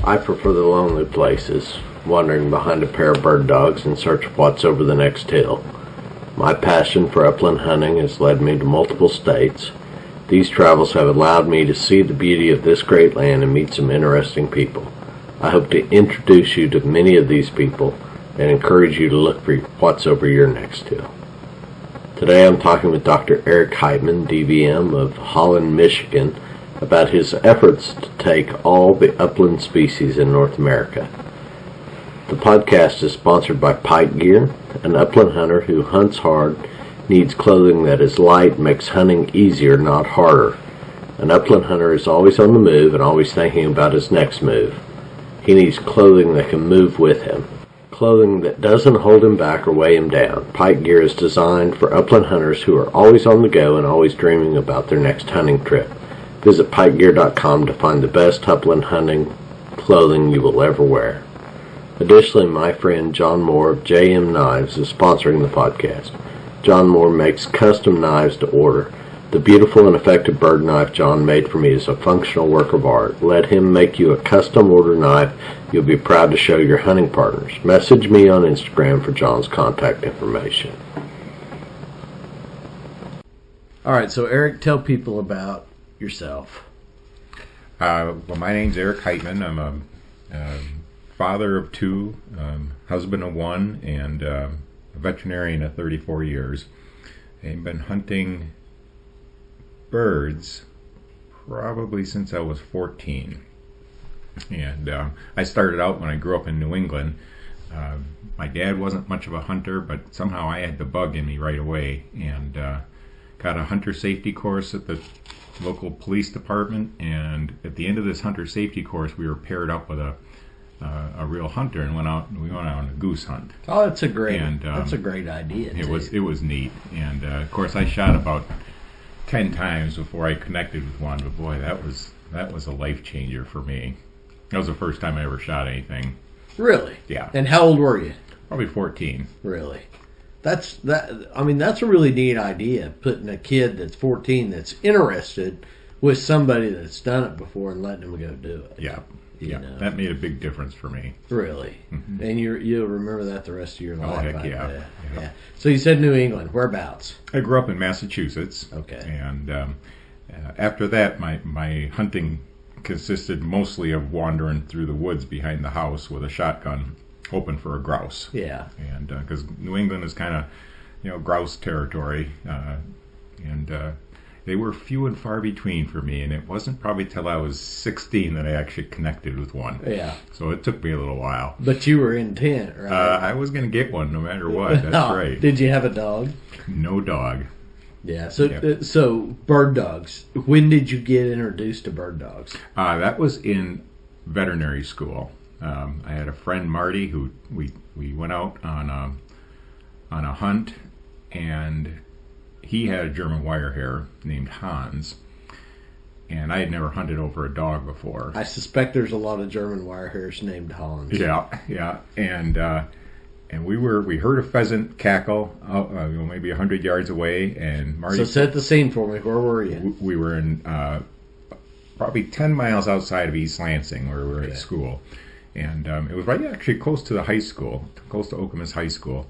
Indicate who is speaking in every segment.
Speaker 1: I prefer the lonely places, wandering behind a pair of bird dogs in search of what's over the next hill. My passion for upland hunting has led me to multiple states. These travels have allowed me to see the beauty of this great land and meet some interesting people. I hope to introduce you to many of these people and encourage you to look for what's over your next hill. Today I'm talking with Dr. Eric Heitman, DVM of Holland, Michigan, about his efforts to take all the upland species in North America. The podcast is sponsored by Pike Gear. An upland hunter who hunts hard needs clothing that is light and makes hunting easier, not harder. An upland hunter is always on the move and always thinking about his next move. He needs clothing that can move with him. Clothing that doesn't hold him back or weigh him down. Pike Gear is designed for upland hunters who are always on the go and always dreaming about their next hunting trip. Visit pikegear.com to find the best upland hunting clothing you will ever wear. Additionally, my friend John Moore of JM Knives is sponsoring the podcast. John Moore makes custom knives to order. The beautiful and effective bird knife John made for me is a functional work of art. Let him make you a custom order knife you'll be proud to show your hunting partners. Message me on Instagram for John's contact information. All right, so Eric, tell people about yourself.
Speaker 2: Well, my name's Eric Heitman. I'm a father of two, husband of one, and a veterinarian of 34 years. I've been hunting birds probably since I was 14. And I started out when I grew up in New England. My dad wasn't much of a hunter, but somehow I had the bug in me right away, and got a hunter safety course at the local police department. And at the end of this hunter safety course, we were paired up with a real hunter and went out on a goose hunt.
Speaker 1: Oh, that's a great idea.
Speaker 2: It was neat, and of course I shot about 10 times before I connected with one. But boy, that was a life changer for me. That was the first time I ever shot anything.
Speaker 1: Really?
Speaker 2: Yeah.
Speaker 1: And how old were you?
Speaker 2: Probably 14.
Speaker 1: Really? That's a really neat idea, putting a kid that's 14 that's interested with somebody that's done it before and letting them go do it.
Speaker 2: Yeah.
Speaker 1: You know?
Speaker 2: That made a big difference for me.
Speaker 1: Really? Mm-hmm. And you'll remember that the rest of your life.
Speaker 2: Oh, heck yeah.
Speaker 1: Yeah. So you said New England. Whereabouts?
Speaker 2: I grew up in Massachusetts.
Speaker 1: Okay.
Speaker 2: And after that, my hunting consisted mostly of wandering through the woods behind the house with a shotgun, hoping for a grouse.
Speaker 1: Yeah.
Speaker 2: And because New England is kind of, grouse territory, and they were few and far between for me, and it wasn't probably till I was 16 that I actually connected with one.
Speaker 1: Yeah.
Speaker 2: So it took me a little while.
Speaker 1: But you were intent, right?
Speaker 2: I was going to get one no matter what. That's right.
Speaker 1: Did you have a dog?
Speaker 2: No dog.
Speaker 1: Yeah. So bird dogs. When did you get introduced to bird dogs?
Speaker 2: That was in veterinary school. I had a friend, Marty, who we went out on a hunt, and he had a German wire named Hans, and I had never hunted over a dog before.
Speaker 1: I suspect there's a lot of German wirehairs named Hans.
Speaker 2: Yeah, and we heard a pheasant cackle, maybe 100 yards away, and Marty. So
Speaker 1: set the scene for me. Where were you?
Speaker 2: We were in probably 10 miles outside of East Lansing, where we were at school. And it was right actually close to the high school, close to Okemos High School.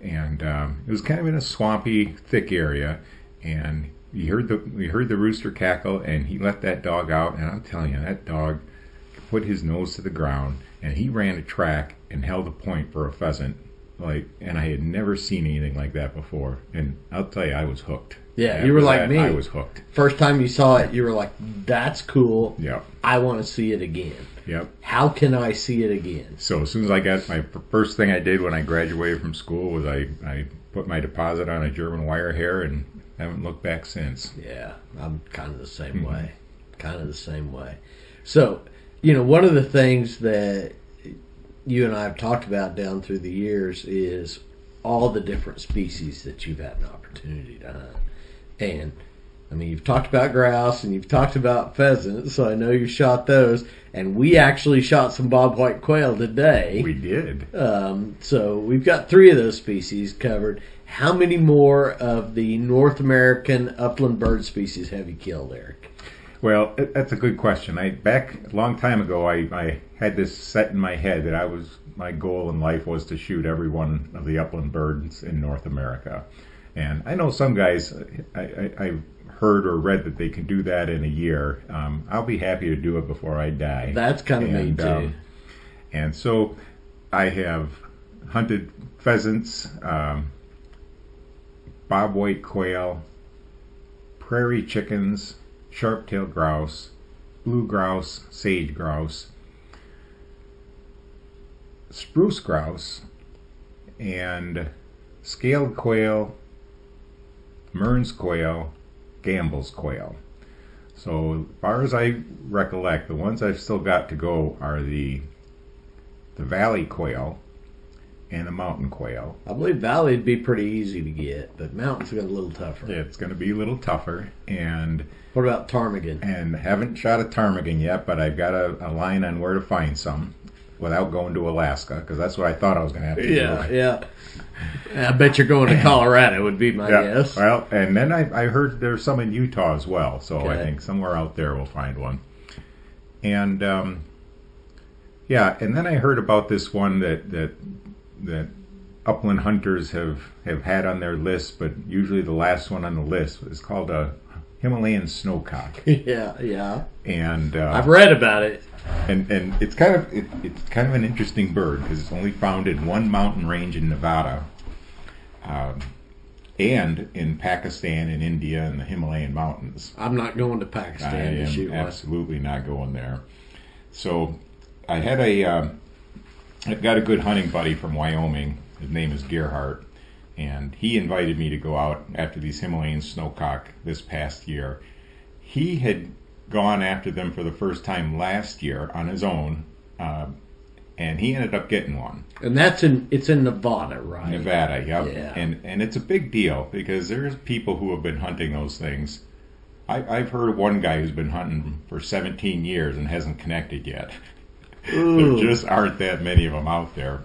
Speaker 2: And it was kind of in a swampy, thick area. And we heard the rooster cackle, and he let that dog out. And I'm telling you, that dog put his nose to the ground, and he ran a track and held a point for a pheasant. And I had never seen anything like that before. And I'll tell you, I was hooked.
Speaker 1: Yeah, you were like me.
Speaker 2: I was hooked.
Speaker 1: First time you saw it, you were like, that's cool.
Speaker 2: Yep.
Speaker 1: I want to see it again.
Speaker 2: Yep.
Speaker 1: How can I see it again?
Speaker 2: So as soon as I got my first thing I did when I graduated from school was I put my deposit on a German wire hair and haven't looked back since.
Speaker 1: Yeah, I'm kind of the same way. Kind of the same way. So, one of the things that you and I have talked about down through the years is all the different species that you've had an opportunity to hunt. And you've talked about grouse and you've talked about pheasants, so I know you shot those. And we actually shot some bobwhite quail today.
Speaker 2: We did.
Speaker 1: So we've got 3 of those species covered. How many more of the North American upland bird species have you killed, Eric?
Speaker 2: Well, that's a good question. Back a long time ago, I had this set in my head that my goal in life was to shoot every one of the upland birds in North America. And I know some guys, I've heard or read that they can do that in a year. I'll be happy to do it before I die.
Speaker 3: That's kind of me too.
Speaker 2: And so I have hunted pheasants, bobwhite quail, prairie chickens, sharp-tailed grouse, blue grouse, sage grouse, spruce grouse, and scaled quail, Mearns quail, Gamble's quail. So as far as I recollect, the ones I've still got to go are the valley quail and the mountain quail.
Speaker 3: I believe valley would be pretty easy to get, but mountains got a little tougher.
Speaker 2: It's going to be a little tougher. And
Speaker 3: what about ptarmigan?
Speaker 2: And haven't shot a ptarmigan yet, but I've got a line on where to find some without going to Alaska, because that's what I thought I was going to have to do.
Speaker 3: Yeah. I bet you're going to Colorado would be my guess.
Speaker 2: Well, and then I heard there's some in Utah as well, so
Speaker 3: Okay.
Speaker 2: I think somewhere out there we'll find one. And and then I heard about this one that upland hunters have had on their list, but usually the last one on the list is called a Himalayan Snowcock.
Speaker 3: Yeah.
Speaker 2: And
Speaker 3: I've read about it.
Speaker 2: And it's kind of an interesting bird because it's only found in one mountain range in Nevada, and in Pakistan and India and the Himalayan mountains.
Speaker 3: I'm not going to Pakistan to shoot one.
Speaker 2: Absolutely not going there. So I've got a good hunting buddy from Wyoming. His name is Gerhardt, and he invited me to go out after these Himalayan snowcock this past year. He had gone after them for the first time last year on his own, and he ended up getting one.
Speaker 3: And it's in Nevada, right?
Speaker 2: Nevada, yep.
Speaker 3: Yeah.
Speaker 2: And it's a big deal because there's people who have been hunting those things. I've heard of one guy who's been hunting for 17 years and hasn't connected yet. There just aren't that many of them out there.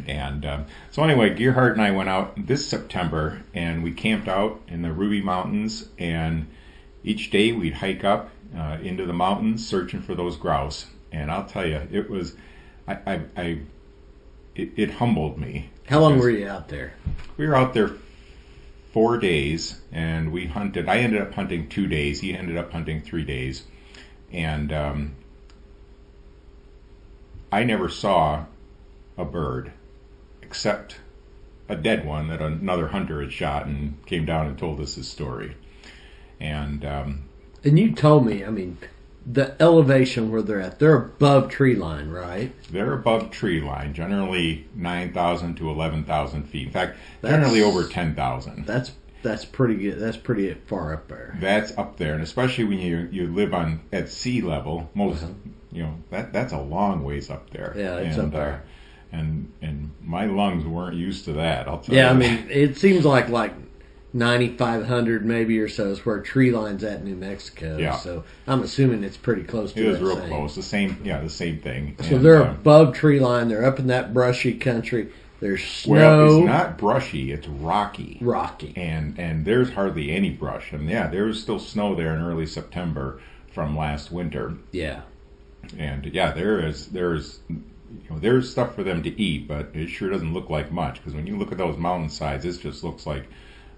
Speaker 2: And so anyway, Gerhardt and I went out this September, and we camped out in the Ruby Mountains, and each day we'd hike up into the mountains searching for those grouse. And I'll tell you, it was, it humbled me.
Speaker 3: How long were you out there?
Speaker 2: We were out there 4 days, and we hunted. I ended up hunting 2 days. He ended up hunting 3 days. And I never saw a bird except a dead one that another hunter had shot and came down and told us his story. And
Speaker 3: you told me, I mean, the elevation where they're above tree line, right?
Speaker 2: They're above tree line, generally 9,000 to 11,000 feet. In fact, generally over 10,000.
Speaker 3: That's pretty good. That's pretty far up there.
Speaker 2: That's up there, and especially when you live at sea level, that's a long ways up there.
Speaker 3: Yeah, it's up there.
Speaker 2: And my lungs weren't used to that. I'll tell you.
Speaker 3: Yeah, I mean, it seems like 9,500 maybe or so is where tree line's at in New Mexico.
Speaker 2: Yeah.
Speaker 3: So I'm assuming it's pretty close to
Speaker 2: it was
Speaker 3: that
Speaker 2: real
Speaker 3: same.
Speaker 2: close. The same thing.
Speaker 3: So
Speaker 2: And,
Speaker 3: they're above tree line. They're up in that brushy country. There's snow.
Speaker 2: Well, it's not brushy. It's rocky.
Speaker 3: Rocky.
Speaker 2: And there's hardly any brush. And there was still snow there in early September from last winter.
Speaker 3: Yeah.
Speaker 2: And there's stuff for them to eat, but it sure doesn't look like much, because when you look at those mountainsides, it just looks like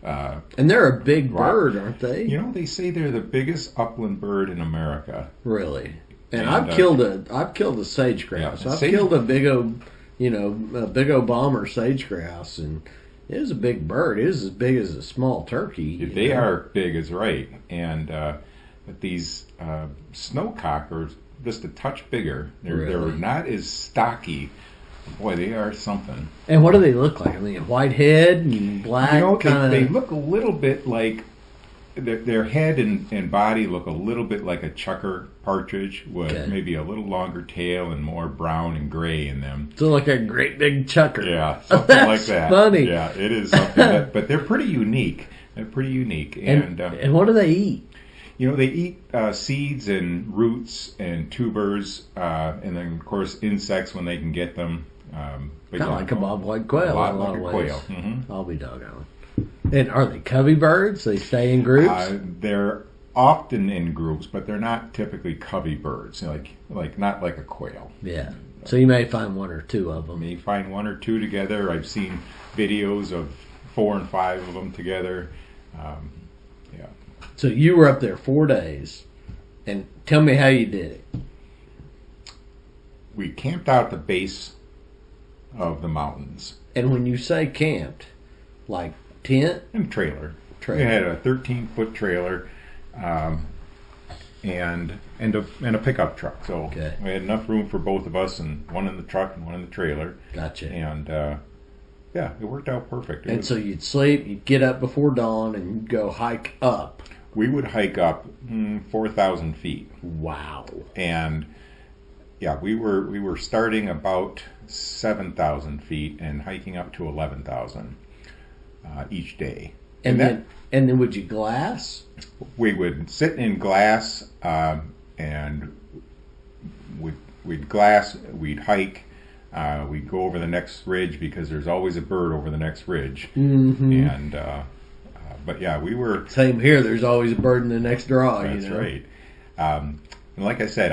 Speaker 3: and they're a big bird, aren't they?
Speaker 2: They say they're the biggest upland bird in America.
Speaker 3: Really? And I've killed a sage grouse. I've killed a big old bomber sage grouse, and it was a big bird. It was as big as a small turkey.
Speaker 2: They are big, is right. And but these snowcock are just a touch bigger. They're not as stocky. Boy, they are something.
Speaker 3: And what do they look like? I mean, white head and black
Speaker 2: They look a little bit like their head and body look a little bit like a chucker partridge with maybe a little longer tail and more brown and gray in them.
Speaker 3: So like a great big chucker.
Speaker 2: Yeah, something like that.
Speaker 3: Funny.
Speaker 2: Yeah, it is something. But they're pretty unique. And
Speaker 3: what do they eat?
Speaker 2: They eat seeds and roots and tubers, and then of course insects when they can get them.
Speaker 3: Kind of like a bobwhite quail.
Speaker 2: A lot
Speaker 3: in
Speaker 2: like
Speaker 3: a
Speaker 2: a
Speaker 3: lot of ways.
Speaker 2: quail. Mm-hmm.
Speaker 3: I'll be doggone. And are they covey birds? They stay in groups?
Speaker 2: They're often in groups, but they're not typically covey birds. Like not like a quail.
Speaker 3: Yeah. So you may find one or two of them.
Speaker 2: You may find one or two together. I've seen videos of 4 and 5 of them together. Yeah.
Speaker 3: So you were up there 4 days, and tell me how you did it.
Speaker 2: We camped out at the base of the mountains.
Speaker 3: And when you say camped, like tent?
Speaker 2: And trailer. We had a 13-foot trailer and a pickup truck. So we had enough room for both of us, and one in the truck and one in the trailer.
Speaker 3: Gotcha.
Speaker 2: And yeah, it worked out perfect.
Speaker 3: So you'd sleep, you'd get up before dawn, and you'd go hike up.
Speaker 2: We would hike up 4,000 feet.
Speaker 3: Wow.
Speaker 2: And yeah, we were starting about 7,000 feet and hiking up to 11,000 each day.
Speaker 3: And then would you glass?
Speaker 2: We would sit in glass and we'd glass. We'd hike. We'd go over the next ridge because there's always a bird over the next ridge.
Speaker 3: Mm-hmm.
Speaker 2: And but yeah, we were
Speaker 3: same here. There's always a bird in the next draw.
Speaker 2: That's right. And like I said,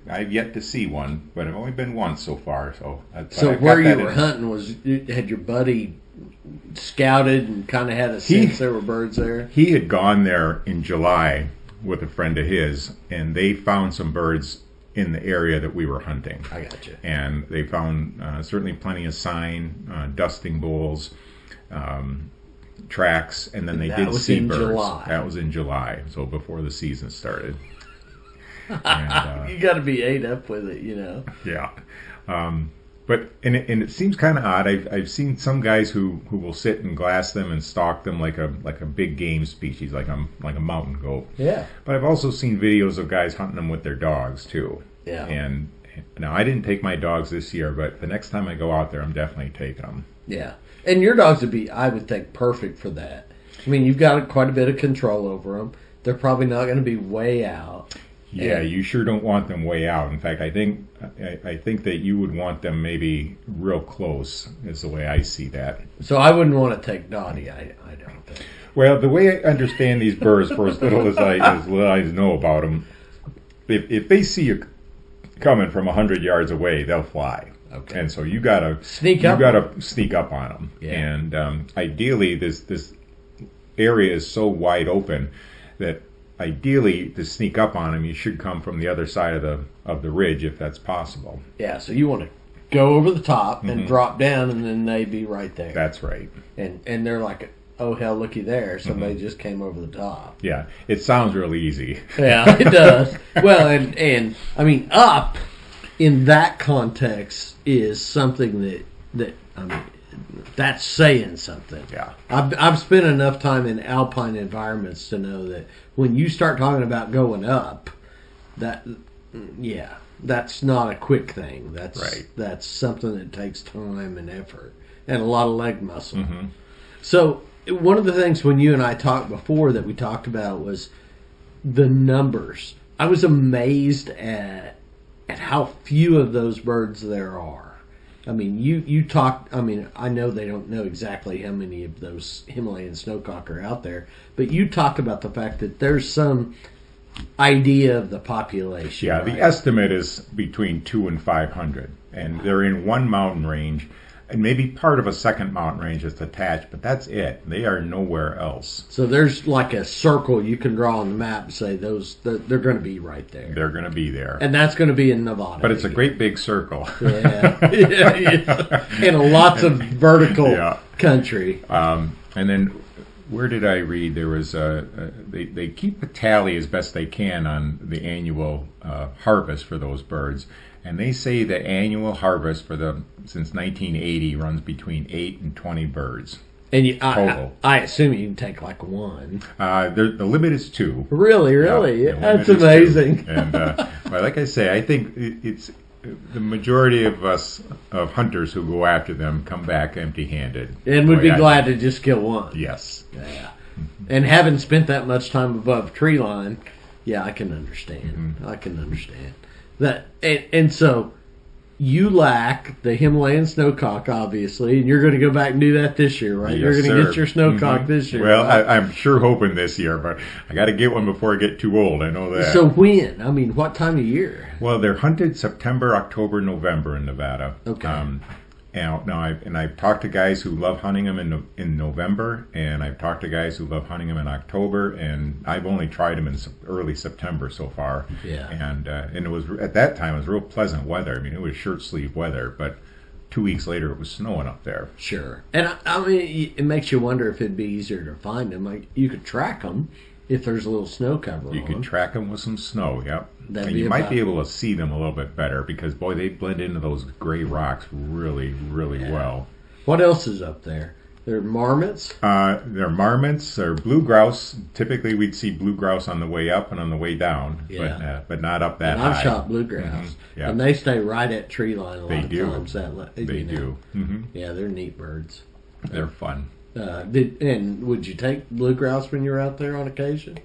Speaker 2: I've yet to see one, but I've only been once so far. So
Speaker 3: where you were hunting had your buddy scouted and kind of had a sense there were birds there?
Speaker 2: He had gone there in July with a friend of his, and they found some birds in the area that we were hunting.
Speaker 3: I got you.
Speaker 2: And they found certainly plenty of sign, dusting bowls, tracks, and then they did see birds.
Speaker 3: July.
Speaker 2: That was in July, so before the season started. And,
Speaker 3: you got to be ate up with it, you know.
Speaker 2: Yeah. But it seems kind of odd. I've seen some guys who will sit and glass them and stalk them like a big game species, like a mountain goat.
Speaker 3: Yeah.
Speaker 2: But I've also seen videos of guys hunting them with their dogs too.
Speaker 3: Yeah.
Speaker 2: And now I didn't take my dogs this year, but the next time I go out there, I'm definitely taking them.
Speaker 3: Yeah. And your dogs would be, I would think, perfect for that. I mean, you've got quite a bit of control over them. They're probably not going to be way out.
Speaker 2: Yeah, you sure don't want them way out. In fact, I think that you would want them maybe real close, is the way I see that.
Speaker 3: So I wouldn't want to take Dottie, I don't think.
Speaker 2: Well, the way I understand these birds, for as little as I know about them, if they see you coming from 100 yards away, they'll fly.
Speaker 3: Okay.
Speaker 2: And so you gotta sneak up on them.
Speaker 3: Yeah.
Speaker 2: And ideally, this area is so wide open that ideally, to sneak up on them, you should come from the other side of the ridge if that's possible.
Speaker 3: Yeah, so you want to go over the top and drop down, and then they'd be right there.
Speaker 2: That's right.
Speaker 3: And they're like, oh hell, looky there! Somebody just came over the top.
Speaker 2: Yeah, it sounds real easy.
Speaker 3: Yeah, it does. Well, and I mean, up in that context is something that I mean, that's saying something.
Speaker 2: Yeah.
Speaker 3: I've spent enough time in alpine environments to know that when you start talking about going up, that's not a quick thing. That's
Speaker 2: right.
Speaker 3: That's something that takes time and effort and a lot of leg muscle.
Speaker 2: Mm-hmm.
Speaker 3: So one of the things when you and I talked before that we talked about was the numbers. I was amazed at how few of those birds there are. I mean, you talk. I mean, I know they don't know exactly how many of those Himalayan Snowcock are out there, but you talk about the fact that there's some idea of the population.
Speaker 2: Yeah,
Speaker 3: right?
Speaker 2: The estimate is between 200 and 500, and they're in one mountain range, and maybe part of a second mountain range that's attached, but that's it. They are nowhere else.
Speaker 3: So there's like a circle you can draw on the map and say they're going to be right there.
Speaker 2: They're going to be there.
Speaker 3: And that's going to be in Nevada.
Speaker 2: But it's a great big circle.
Speaker 3: Yeah. Yeah. In lots of vertical country.
Speaker 2: And then where did I read? There was they keep a tally as best they can on the annual harvest for those birds. And they say the annual harvest since 1980 runs between 8 and 20 birds.
Speaker 3: And
Speaker 2: total.
Speaker 3: I assume you can take like one.
Speaker 2: The limit is 2.
Speaker 3: Really?
Speaker 2: Yeah,
Speaker 3: that's amazing.
Speaker 2: And but like I say, I think it's the majority of us hunters who go after them come back empty-handed.
Speaker 3: And would be glad to just kill one.
Speaker 2: Yes.
Speaker 3: Yeah. And having spent that much time above tree line, yeah, I can understand. I can understand that. And so you lack the Himalayan Snowcock, obviously, and you're going to go back and do that this year, right?
Speaker 2: Yes,
Speaker 3: you're going to
Speaker 2: sir.
Speaker 3: get your Snowcock this year.
Speaker 2: Well,
Speaker 3: right?
Speaker 2: I'm sure hoping this year, but I got to get one before I get too old. I know that.
Speaker 3: So when? I mean, what time of year?
Speaker 2: Well, they're hunted September, October, November in Nevada.
Speaker 3: Okay.
Speaker 2: And I've talked to guys who love hunting them in November, and I've talked to guys who love hunting them in October, and I've only tried them in early September so far.
Speaker 3: Yeah.
Speaker 2: And it was at that time it was real pleasant weather. I mean, it was shirt sleeve weather, but 2 weeks later it was snowing up there.
Speaker 3: Sure. And I mean, it makes you wonder if it'd be easier to find them. Like, you could track them if there's a little snow cover
Speaker 2: You
Speaker 3: on
Speaker 2: could
Speaker 3: them.
Speaker 2: track them with some snow, yep.
Speaker 3: That'd
Speaker 2: And
Speaker 3: be
Speaker 2: you might
Speaker 3: about-
Speaker 2: be able to see them a little bit better because, boy, they blend into those gray rocks really, really
Speaker 3: Yeah.
Speaker 2: well.
Speaker 3: What else is up there? There are marmots.
Speaker 2: They're marmots, they're blue grouse. Typically, we'd see blue grouse on the way up and on the way down,
Speaker 3: Yeah.
Speaker 2: but not up that
Speaker 3: And
Speaker 2: high.
Speaker 3: I've shot bluegrass,
Speaker 2: Yeah.
Speaker 3: and they stay right at tree line a lot
Speaker 2: They
Speaker 3: of
Speaker 2: do.
Speaker 3: times.
Speaker 2: They do.
Speaker 3: Yeah, they're neat birds.
Speaker 2: They're fun.
Speaker 3: Would you take bluegrass when you were out there on occasion?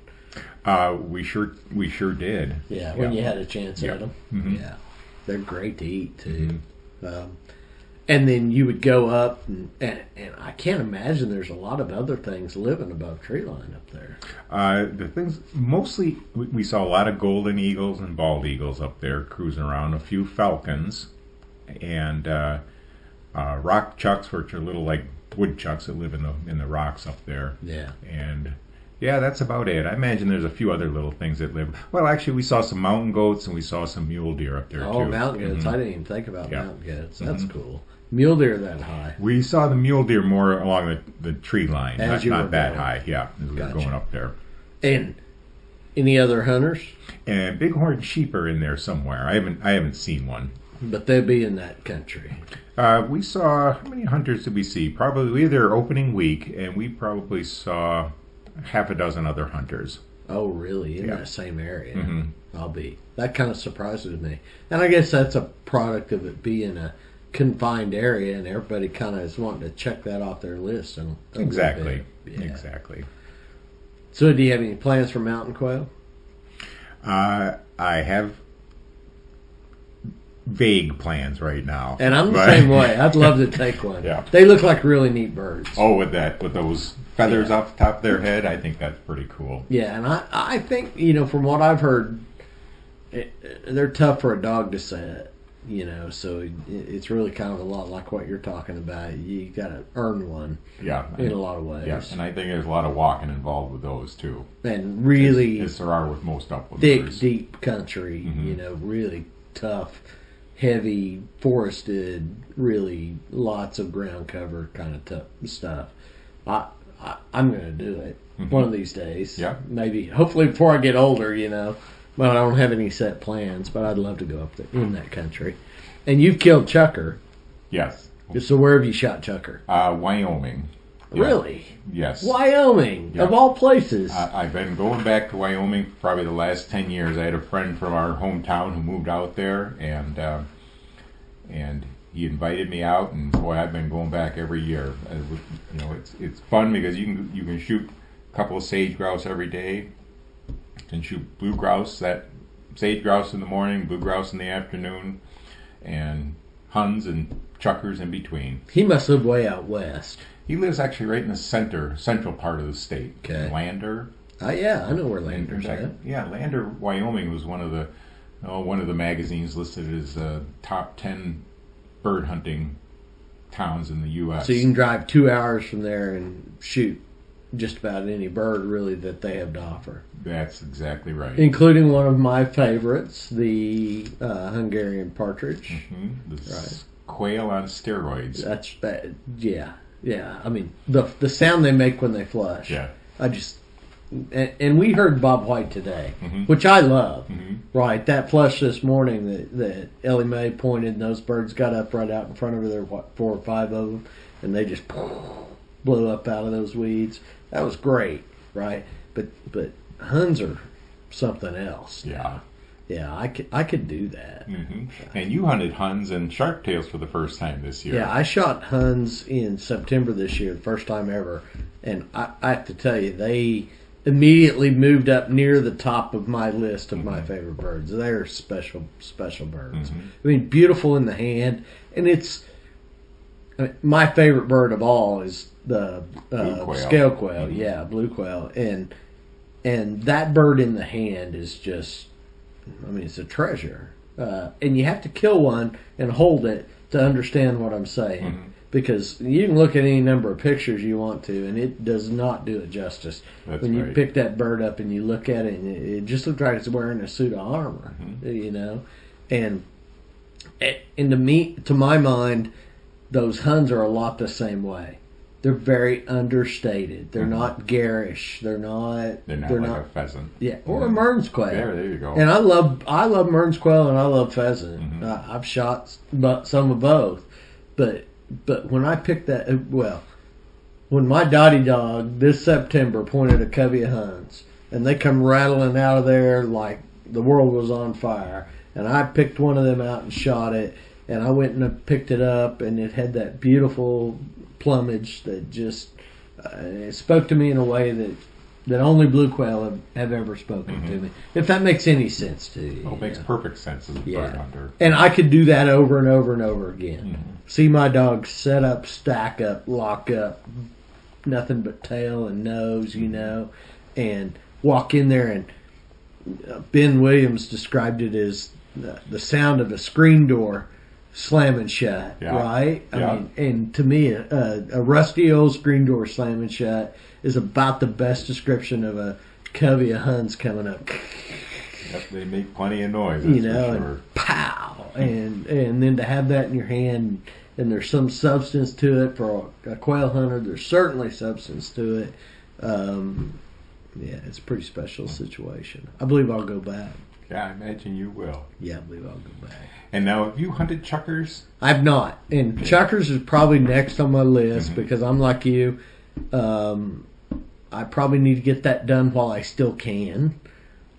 Speaker 2: We sure did.
Speaker 3: Yeah, when you had a chance
Speaker 2: Yeah.
Speaker 3: at them.
Speaker 2: Mhm.
Speaker 3: Yeah, they're great to eat too. And then you would go up, and I can't imagine there's a lot of other things living above tree line up there.
Speaker 2: The things mostly we saw a lot of golden eagles and bald eagles up there cruising around. A few falcons and rock chucks, which are little like woodchucks that live in the rocks up there.
Speaker 3: Yeah.
Speaker 2: And yeah, that's about it. I imagine there's a few other little things that live. Well, actually, we saw some mountain goats and we saw some mule deer up there too.
Speaker 3: Oh, mountain goats!
Speaker 2: Mhm.
Speaker 3: I didn't even think about
Speaker 2: Yeah.
Speaker 3: mountain goats. That's cool. Mule deer that high.
Speaker 2: We saw the mule deer more along the tree line,
Speaker 3: As you were
Speaker 2: not that
Speaker 3: going.
Speaker 2: high. Yeah, as we were
Speaker 3: Gotcha.
Speaker 2: going up there.
Speaker 3: And any other hunters?
Speaker 2: And bighorn sheep are in there somewhere. I haven't seen one.
Speaker 3: But they'll be in that country.
Speaker 2: We saw, how many hunters did we see? Probably their opening week, and we probably saw half a dozen other hunters.
Speaker 3: Oh, really? In
Speaker 2: Yeah.
Speaker 3: that same area?
Speaker 2: Mhm.
Speaker 3: That kind of surprises me. And I guess that's a product of it being a confined area, and everybody kind of is wanting to check that off their list. And
Speaker 2: Exactly.
Speaker 3: Yeah.
Speaker 2: Exactly.
Speaker 3: So, do you have any plans for mountain quail?
Speaker 2: I have vague plans right now.
Speaker 3: And I'm the
Speaker 2: But-
Speaker 3: same way. I'd love to take one.
Speaker 2: Yeah.
Speaker 3: They look like really neat birds.
Speaker 2: Oh, with those feathers off the top of their head, I think that's pretty cool.
Speaker 3: Yeah, and I think, from what I've heard, they're tough for a dog to set, so it's really kind of a lot like what you're talking about. You got to earn one
Speaker 2: Yeah.
Speaker 3: in a lot of ways.
Speaker 2: Yeah, and I think there's a lot of walking involved with those too.
Speaker 3: And really
Speaker 2: As there are with most upland
Speaker 3: thick,
Speaker 2: birds.
Speaker 3: deep country, really tough, heavy, forested, really lots of ground cover kind of tough stuff. I'm going to do it one of these days.
Speaker 2: Yeah.
Speaker 3: Maybe, hopefully before I get older, But I don't have any set plans, but I'd love to go up there in that country. And you've killed chucker.
Speaker 2: Yes.
Speaker 3: So where have you shot chucker?
Speaker 2: Wyoming. Yeah.
Speaker 3: Really?
Speaker 2: Yes.
Speaker 3: Wyoming,
Speaker 2: Yeah.
Speaker 3: of all places.
Speaker 2: I've been going back to Wyoming for probably the last 10 years. I had a friend from our hometown who moved out there, and he invited me out, and boy, I've been going back every year. It's fun because you can shoot a couple of sage grouse every day. You can shoot blue grouse, that sage grouse in the morning, blue grouse in the afternoon, and huns and chuckers in between.
Speaker 3: He must live way out west.
Speaker 2: He lives actually right in the central part of the state.
Speaker 3: Okay.
Speaker 2: Lander.
Speaker 3: Yeah, I know where Lander's at.
Speaker 2: Yeah, Lander, Wyoming was one of the magazines listed as top 10 bird hunting towns in the U.S.
Speaker 3: So you can drive 2 hours from there and shoot just about any bird really that they have to offer.
Speaker 2: That's exactly right.
Speaker 3: Including one of my favorites, the Hungarian partridge.
Speaker 2: This quail on steroids.
Speaker 3: That's bad. Yeah. I mean, the sound they make when they flush.
Speaker 2: Yeah.
Speaker 3: And we heard Bob White today, which I love. Right, that flush this morning that Ellie Mae pointed, and those birds got up right out in front of her. There were 4 or 5 of them, and they just blew up out of those weeds. That was great, right? But huns are something else.
Speaker 2: Yeah.
Speaker 3: Yeah, I could do that.
Speaker 2: And you hunted huns and sharptails for the first time this year.
Speaker 3: Yeah, I shot huns in September this year, the first time ever, and I have to tell you, immediately moved up near the top of my list of my favorite birds. They're special birds. I mean, beautiful in the hand, and my favorite bird of all is the scale quail. Yeah, blue quail, and that bird in the hand is just, I mean, it's a treasure. And you have to kill one and hold it to understand what I'm saying. Because you can look at any number of pictures you want to, and it does not do it justice. When you pick that bird up and you look at it, and it just looks like it's wearing a suit of armor, you know. And to my mind, those Huns are a lot the same way. They're very understated. They're not garish. They're not
Speaker 2: like a pheasant.
Speaker 3: Yeah, or a Mearns quail.
Speaker 2: There you go.
Speaker 3: And I love Mearns quail and I love pheasant. I've shot some of both, but when I picked that, when my dotty dog this September pointed a covey of Huns, and they come rattling out of there like the world was on fire, and I picked one of them out and shot it, and I went and I picked it up, and it had that beautiful plumage that just it spoke to me in a way that only blue quail have ever spoken to me. If that makes any sense to you.
Speaker 2: Oh, it makes perfect sense as a bird hunter.
Speaker 3: And I could do that over and over and over again. See my dog set up, stack up, lock up, nothing but tail and nose, you know, and walk in there. And Ben Williams described it as the sound of a screen door slamming shut, right? I mean, and to me, a rusty old screen door slamming shut is about the best description of a covey of Huns coming up.
Speaker 2: Yep, they make plenty of noise,
Speaker 3: you know,
Speaker 2: for sure.
Speaker 3: And pow, and then to have that in your hand, and there's some substance to it for a quail hunter. There's certainly substance to it. Yeah, it's a pretty special situation. I believe I'll go back.
Speaker 2: Yeah, I imagine you will.
Speaker 3: Yeah, I believe I'll go back.
Speaker 2: And now, have you hunted chuckers?
Speaker 3: I've not. And chuckers is probably next on my list because I'm like you. I probably need to get that done while I still can.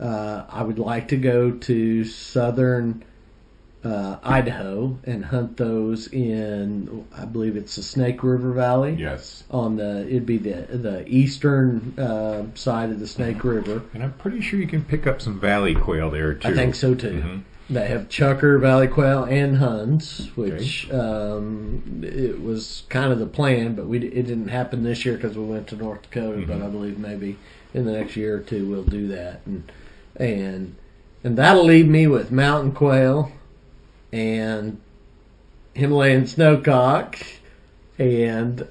Speaker 3: I would like to go to southern Idaho and hunt those in, I believe it's the Snake River Valley.
Speaker 2: Yes.
Speaker 3: It'd be the eastern side of the Snake River.
Speaker 2: And I'm pretty sure you can pick up some valley quail there too.
Speaker 3: I think so too. They have chucker, valley quail, and Huns, which it was kind of the plan, but it didn't happen this year because we went to North Dakota. But I believe maybe in the next year or two we'll do that, and that'll leave me with mountain quail and Himalayan snowcock, and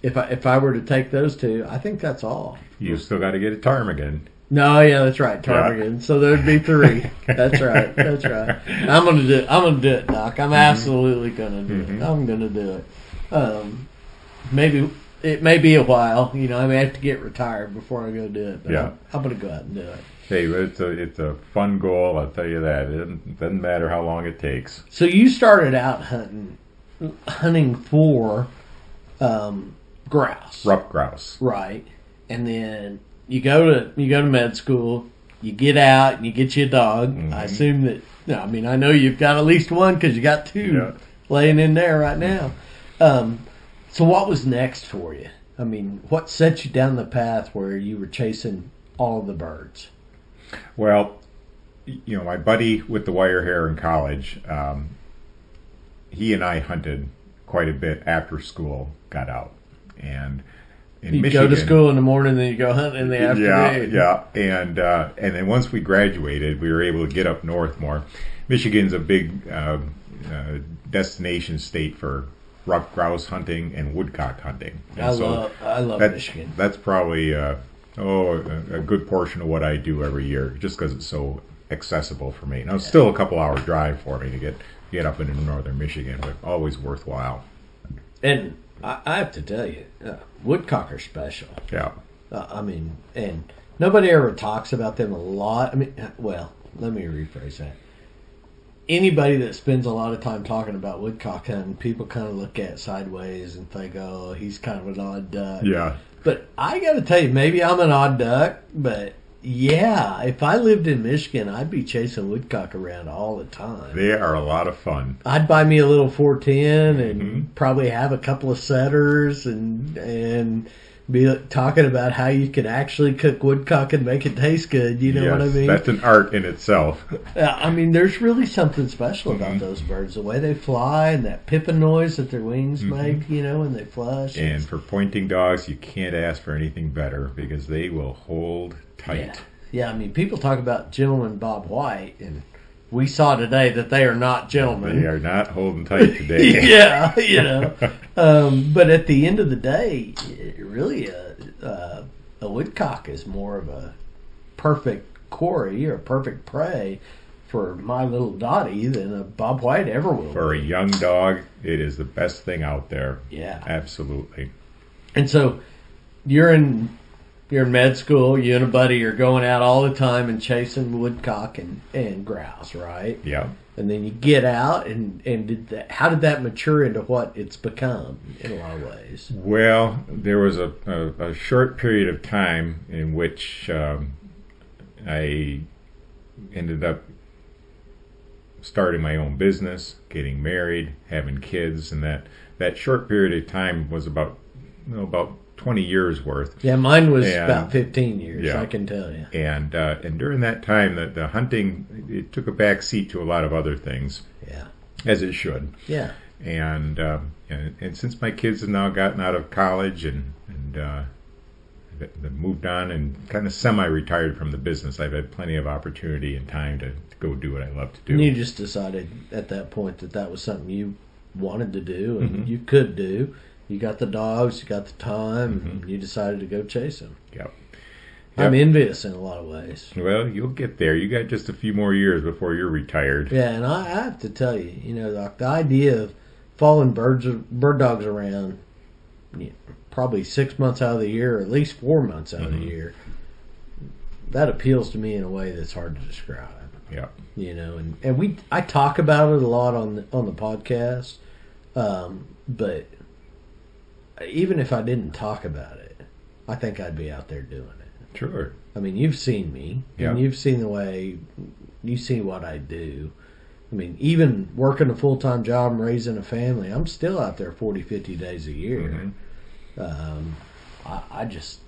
Speaker 3: if I were to take those two, I think that's all.
Speaker 2: You still got to get a ptarmigan.
Speaker 3: No, yeah, that's right, ptarmigan. Yeah. So there'd be 3. That's right. That's right. I'm gonna do it, Doc. I'm absolutely gonna do it. I'm gonna do it. Maybe it may be a while. You know, I may have to get retired before I go do it. But I'm gonna go out and do it.
Speaker 2: Hey, it's a fun goal. I'll tell you that. It doesn't matter how long it takes.
Speaker 3: So you started out hunting for grouse,
Speaker 2: ruffed grouse,
Speaker 3: right? And then you go to med school. You get out and you get you a dog. I assume that. I mean, I know you've got at least one because you got 2 laying in there right now. So what was next for you? I mean, what set you down the path where you were chasing all the birds?
Speaker 2: Well, you know, my buddy with the wire hair in college, he and I hunted quite a bit after school got out. And in Michigan,
Speaker 3: go to school in the morning, then you go hunting in the afternoon.
Speaker 2: Yeah. And then once we graduated, we were able to get up north more. Michigan's a big destination state for ruffed grouse hunting and woodcock hunting. And
Speaker 3: I love Michigan.
Speaker 2: That's probably a good portion of what I do every year, just because it's so accessible for me. Now it's still a couple hour drive for me to get up into northern Michigan, but always worthwhile.
Speaker 3: And I have to tell you, woodcock are special.
Speaker 2: Yeah.
Speaker 3: I mean, and nobody ever talks about them a lot. I mean, well, let me rephrase that. Anybody that spends a lot of time talking about woodcock hunting, people kind of look at sideways and think, oh, he's kind of an odd duck.
Speaker 2: Yeah.
Speaker 3: But I got to tell you, maybe I'm an odd duck, but yeah, if I lived in Michigan, I'd be chasing woodcock around all the time.
Speaker 2: They are a lot of fun.
Speaker 3: I'd buy me a little 410 and probably have a couple of setters and be talking about how you could actually cook woodcock and make it taste good. You know what I mean?
Speaker 2: That's an art in itself.
Speaker 3: I mean, there's really something special about those birds. The way they fly and that pippin noise that their wings make, when they flush.
Speaker 2: And for pointing dogs, you can't ask for anything better because they will hold tight.
Speaker 3: Yeah, I mean, people talk about gentleman Bob White, and we saw today that they are not gentlemen.
Speaker 2: They are not holding tight today.
Speaker 3: Yeah, but at the end of the day, really, a woodcock is more of a perfect quarry or perfect prey for my little Dottie than a Bob White ever will.
Speaker 2: For a young dog, it is the best thing out there.
Speaker 3: Yeah,
Speaker 2: absolutely.
Speaker 3: And so you're in med school. You and a buddy are going out all the time and chasing woodcock and grouse, right?
Speaker 2: Yeah.
Speaker 3: And then you get out, and how did that mature into what it's become in a lot of ways?
Speaker 2: Well, there was a short period of time in which I ended up starting my own business, getting married, having kids, and that short period of time was about 20 years worth.
Speaker 3: Yeah, mine was about 15 years,
Speaker 2: yeah.
Speaker 3: I can tell you.
Speaker 2: And during that time, the hunting, it took a back seat to a lot of other things.
Speaker 3: Yeah.
Speaker 2: As it should.
Speaker 3: Yeah.
Speaker 2: And since my kids have now gotten out of college and moved on and kind of semi-retired from the business, I've had plenty of opportunity and time to go do what I love to do.
Speaker 3: And you just decided at that point that was something you wanted to do and you could do. You got the dogs, you got the time, and you decided to go chase them.
Speaker 2: Yep.
Speaker 3: I'm envious in a lot of ways.
Speaker 2: Well, you'll get there. You got just a few more years before you're retired.
Speaker 3: Yeah, and I have to tell you, the idea of following bird dogs around probably 6 months out of the year, or at least 4 months out of the year, that appeals to me in a way that's hard to describe.
Speaker 2: Yeah.
Speaker 3: And I talk about it a lot on the podcast, but even if I didn't talk about it, I think I'd be out there doing it.
Speaker 2: Sure.
Speaker 3: I mean, you've seen me, and you've seen you've seen what I do. I mean, even working a full-time job and raising a family, I'm still out there 40, 50 days a year. I just,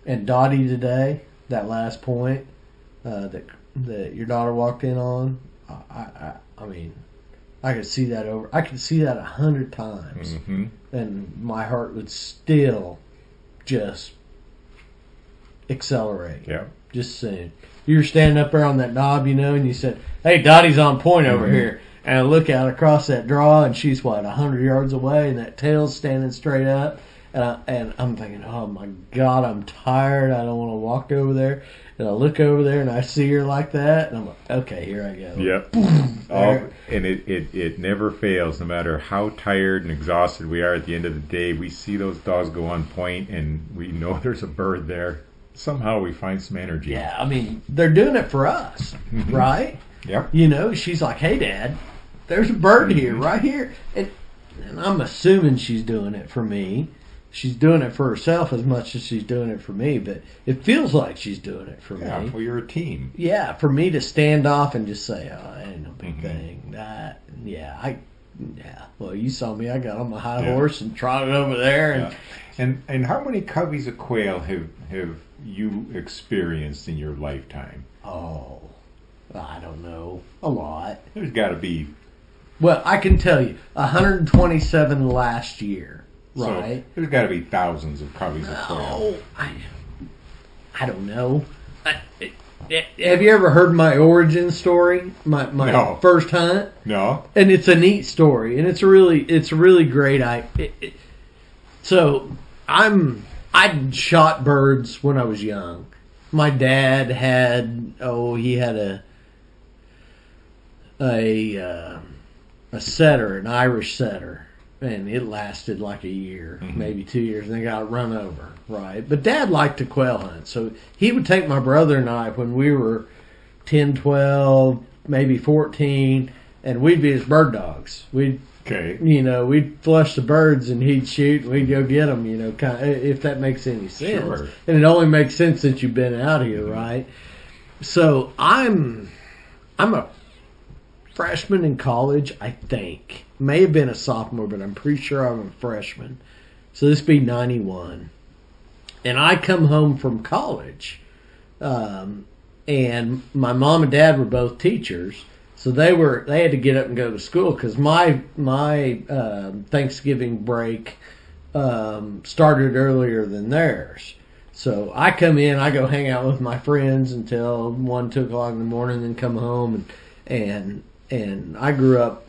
Speaker 3: and Dottie today, that last point that your daughter walked in on, I mean, I could see that 100 times, and my heart would still just accelerate.
Speaker 2: Yeah.
Speaker 3: Just saying. You were standing up there on that knob, and you said, "Hey, Dottie's on point over here." And I look out across that draw, and she's 100 yards away, and that tail's standing straight up. And I'm thinking, oh my God, I'm tired. I don't want to walk over there. And I look over there and I see her like that, and I'm like, okay, here I go.
Speaker 2: Yep. And it never fails. No matter how tired and exhausted we are at the end of the day, we see those dogs go on point, and we know there's a bird there. Somehow we find some energy.
Speaker 3: Yeah, I mean, they're doing it for us, right?
Speaker 2: Yep.
Speaker 3: She's like, hey, Dad, there's a bird here, right here. And I'm assuming she's doing it for me. She's doing it for herself as much as she's doing it for me, but it feels like she's doing it for me.
Speaker 2: Yeah, well, you're a team.
Speaker 3: Yeah, for me to stand off and just say, oh, that ain't no big thing. Well, you saw me. I got on my high horse and trotted over there.
Speaker 2: And how many coveys of quail have you experienced in your lifetime?
Speaker 3: Oh, I don't know. A lot.
Speaker 2: There's got to be.
Speaker 3: Well, I can tell you, 127 last year. Right.
Speaker 2: So there's got to be thousands of coveys of quail.
Speaker 3: I don't know. Have you ever heard my origin story? My first hunt?
Speaker 2: No.
Speaker 3: And it's a neat story, and it's a really great. So I'd shot birds when I was young. My dad had a setter, an Irish setter. And it lasted like a year, maybe 2 years, and they got run over, right? But Dad liked to quail hunt, so he would take my brother and I when we were 10, 12, maybe 14, and we'd be his bird dogs. We'd flush the birds, and he'd shoot, and we'd go get them, kind of, if that makes any sense.
Speaker 2: Sure.
Speaker 3: And it only makes sense since you've been out here, right? So I'm a freshman in college, I think. May have been a sophomore, but I'm pretty sure I'm a freshman. So this be 91. And I come home from college, and my mom and dad were both teachers, so they had to get up and go to school because my Thanksgiving break started earlier than theirs. So I come in, I go hang out with my friends until 1, 2 o'clock in the morning, then come home, and I grew up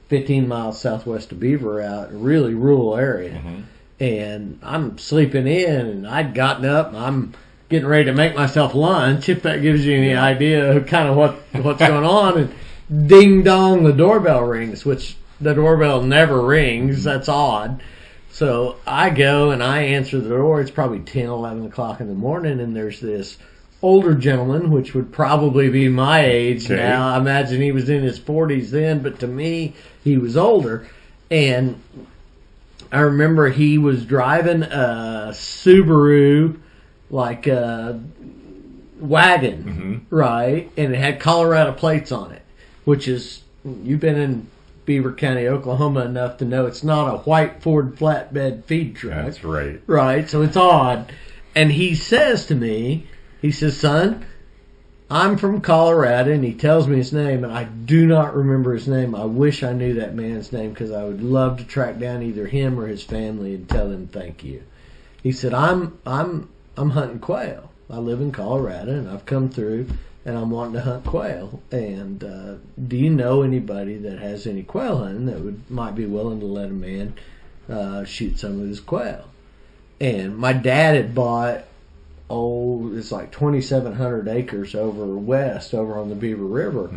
Speaker 3: 15 miles southwest of Beaver, out in a really rural area.
Speaker 2: Mm-hmm. And
Speaker 3: I'm sleeping in, and I'd gotten up, and I'm getting ready to make myself lunch, if that gives you any idea of kind of what's going on. And ding dong, the doorbell rings, which the doorbell never rings. That's odd. So I go and I answer the door. It's probably 10, 11 o'clock in the morning, and there's this older gentleman, which would probably be my age now. I imagine he was in his 40s then, but to me, he was older. And I remember he was driving a Subaru, like a wagon, right? And it had Colorado plates on it, which is, you've been in Beaver County, Oklahoma enough to know it's not a white Ford flatbed feed truck.
Speaker 2: That's right.
Speaker 3: Right, so it's odd. And he says to me, he says, "Son, I'm from Colorado," and he tells me his name, and I do not remember his name. I wish I knew that man's name because I would love to track down either him or his family and tell them thank you. He said, I'm hunting quail. I live in Colorado, and I've come through, and I'm wanting to hunt quail. And do you know anybody that has any quail hunting that might be willing to let a man shoot some of his quail?" And my dad had bought, it's like 2,700 acres over west, over on the Beaver River,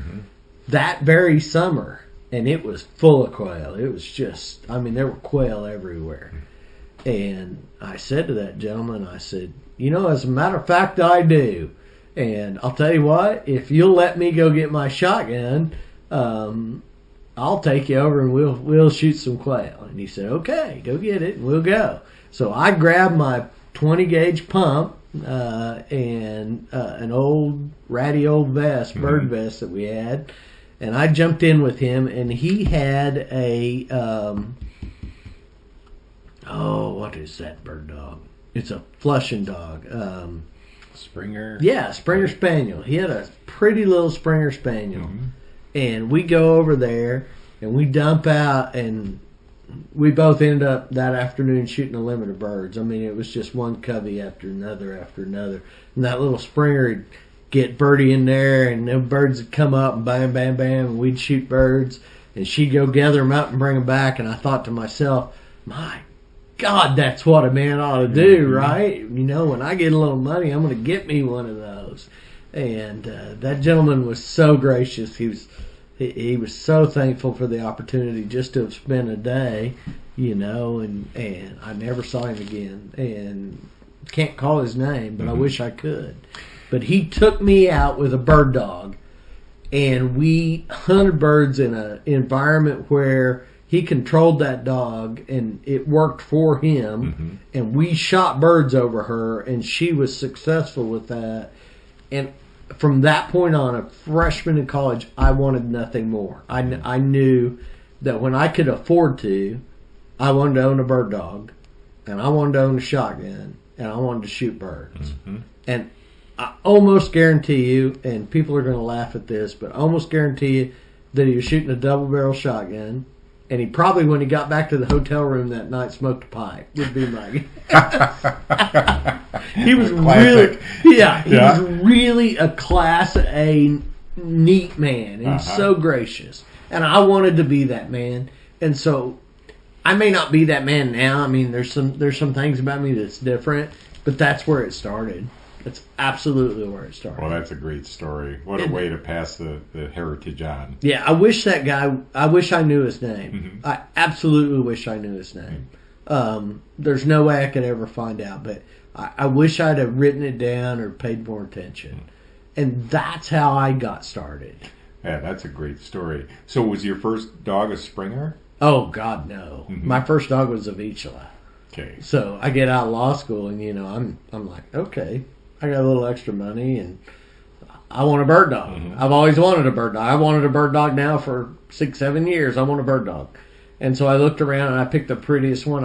Speaker 3: that very summer, and it was full of quail. It was just, there were quail everywhere. And I said to that gentleman, I said, as a matter of fact, I do. And I'll tell you what, if you'll let me go get my shotgun, I'll take you over and we'll shoot some quail. And he said, "Okay, go get it and we'll go." So I grabbed my 20 gauge pump, and an old ratty old vest, bird vest that we had, and I jumped in with him, and he had a what is that bird dog? It's a Flushing dog.
Speaker 2: Springer?
Speaker 3: Yeah, Springer Spaniel. He had a pretty little Springer Spaniel. And we go over there, and we dump out, and we both ended up that afternoon shooting a limit of birds. It was just one covey after another. And that little Springer would get birdie in there, and the birds would come up, and bam, bam, bam, and we'd shoot birds. And she'd go gather them up and bring them back. And I thought to myself, my God, that's what a man ought to do, right? When I get a little money, I'm going to get me one of those. And that gentleman was so gracious. He was so thankful for the opportunity just to have spent a day, and I never saw him again. And can't call his name, but I wish I could. But he took me out with a bird dog, and we hunted birds in an environment where he controlled that dog, and it worked for him. And we shot birds over her, and she was successful with that. And from that point on, a freshman in college, I wanted nothing more. I knew that when I could afford to, I wanted to own a bird dog, and I wanted to own a shotgun, and I wanted to shoot birds. And I almost guarantee you, and people are going to laugh at this, but I almost guarantee you that he was shooting a double-barrel shotgun, and he probably, when he got back to the hotel room that night, smoked a pipe. Would be my He was really, he was really a Class A neat man, and so gracious. And I wanted to be that man. And so I may not be that man now. There's some things about me that's different, but that's where it started. That's absolutely where it started.
Speaker 2: Well, that's a great story. What a way to pass the heritage on.
Speaker 3: Yeah, I wish I knew his name. I absolutely wish I knew his name. There's no way I could ever find out, but I wish I'd have written it down or paid more attention. And that's how I got started.
Speaker 2: Yeah, that's a great story. So was your first dog a Springer?
Speaker 3: Oh, God, no. My first dog was a Vizsla.
Speaker 2: Okay.
Speaker 3: So I get out of law school, and, I'm like, okay, I got a little extra money, and I want a bird dog. I've always wanted a bird dog. I wanted a bird dog now for 6-7 years. I want a bird dog. And so I looked around and I picked the prettiest one.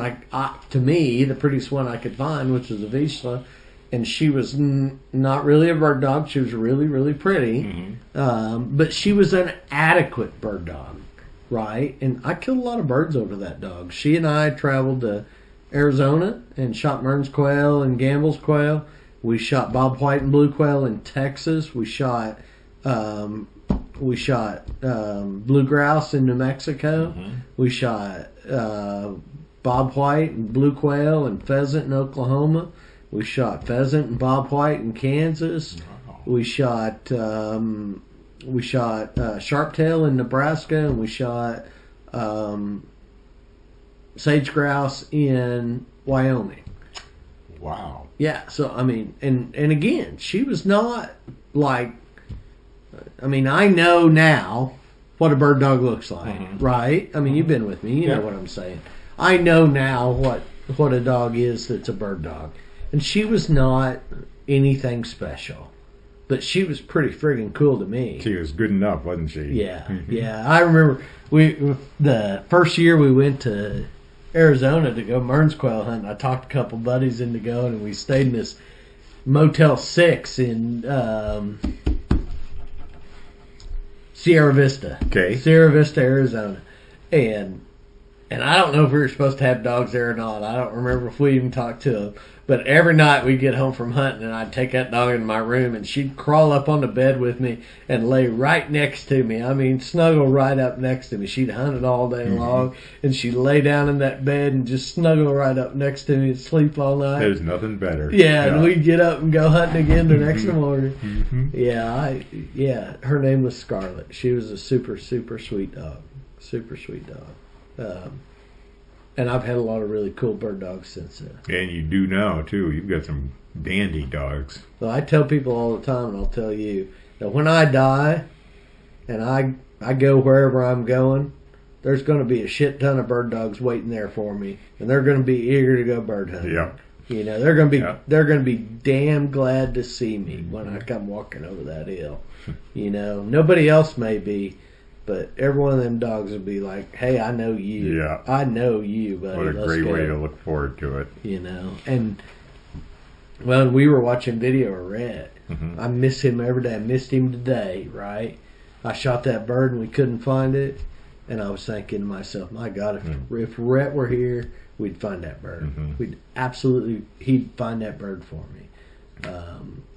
Speaker 3: To me, the prettiest one I could find, which was a Vizsla. And she was not really a bird dog. She was really, really pretty. But she was an adequate bird dog, right? And I killed a lot of birds over that dog. She and I traveled to Arizona and shot Mearns quail and Gamble's quail. We shot bobwhite and blue quail in Texas. We shot blue grouse in New Mexico. We shot bobwhite and blue quail and pheasant in Oklahoma. We shot pheasant and bobwhite in Kansas.
Speaker 2: Wow.
Speaker 3: We shot sharptail in Nebraska, and we shot sage grouse in Wyoming.
Speaker 2: Wow.
Speaker 3: Yeah, so I mean, and again, she was not like. I mean, I know now what a bird dog looks like, right? I mean, you've been with me, you know what I'm saying. I know now what a dog is that's a bird dog. And she was not anything special, but she was pretty friggin' cool to me.
Speaker 2: She was good enough, wasn't she?
Speaker 3: Yeah, yeah. I remember the first year we went to Arizona to go Mearns quail hunting. I talked a couple buddies into going, and we stayed in this Motel 6 in Sierra Vista.
Speaker 2: Okay.
Speaker 3: Sierra Vista, Arizona. And I don't know if we were supposed to have dogs there or not. I don't remember if we even talked to them. But every night we'd get home from hunting, and I'd take that dog in my room, and she'd crawl up on the bed with me and lay right next to me. I mean, snuggle right up next to me. She'd hunt it all day long, and she'd lay down in that bed and just snuggle right up next to me and sleep all night.
Speaker 2: There's nothing better.
Speaker 3: Yeah, and we'd get up and go hunting again the next morning. Yeah, her name was Scarlett. She was a super, super sweet dog. Super sweet dog. And I've had a lot of really cool bird dogs since then.
Speaker 2: And you do now, too. You've got some dandy dogs.
Speaker 3: Well, I tell people all the time, and I'll tell you, that when I die and I go wherever I'm going, there's going to be a shit ton of bird dogs waiting there for me, and they're going to be eager to go bird hunting.
Speaker 2: Yeah.
Speaker 3: You know, they're going to be damn glad to see me when I come walking over that hill. You know, nobody else may be. But every one of them dogs would be like, hey, I know you.
Speaker 2: Yeah.
Speaker 3: I know you, buddy.
Speaker 2: What a
Speaker 3: Let's
Speaker 2: great
Speaker 3: go.
Speaker 2: way to look forward to it.
Speaker 3: You know. And, well, we were watching video of Rhett. I miss him every day. I missed him today, right? I shot that bird and we couldn't find it. And I was thinking to myself, my God, if Rhett were here, we'd find that bird. He'd find that bird for me.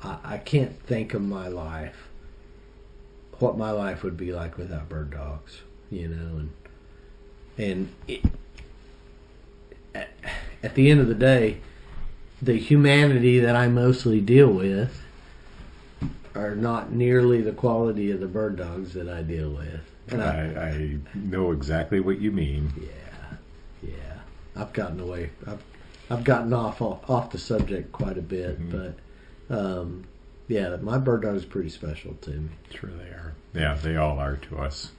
Speaker 3: I can't think of my life. What my life would be like without bird dogs, you know, and at the end of the day, the humanity that I mostly deal with are not nearly the quality of the bird dogs that I deal with. And
Speaker 2: I know exactly what you mean.
Speaker 3: Yeah. I've gotten away. I've gotten off the subject quite a bit, but. Yeah, my bird dog is pretty special to me.
Speaker 2: Sure they are. Yeah, they all are to us.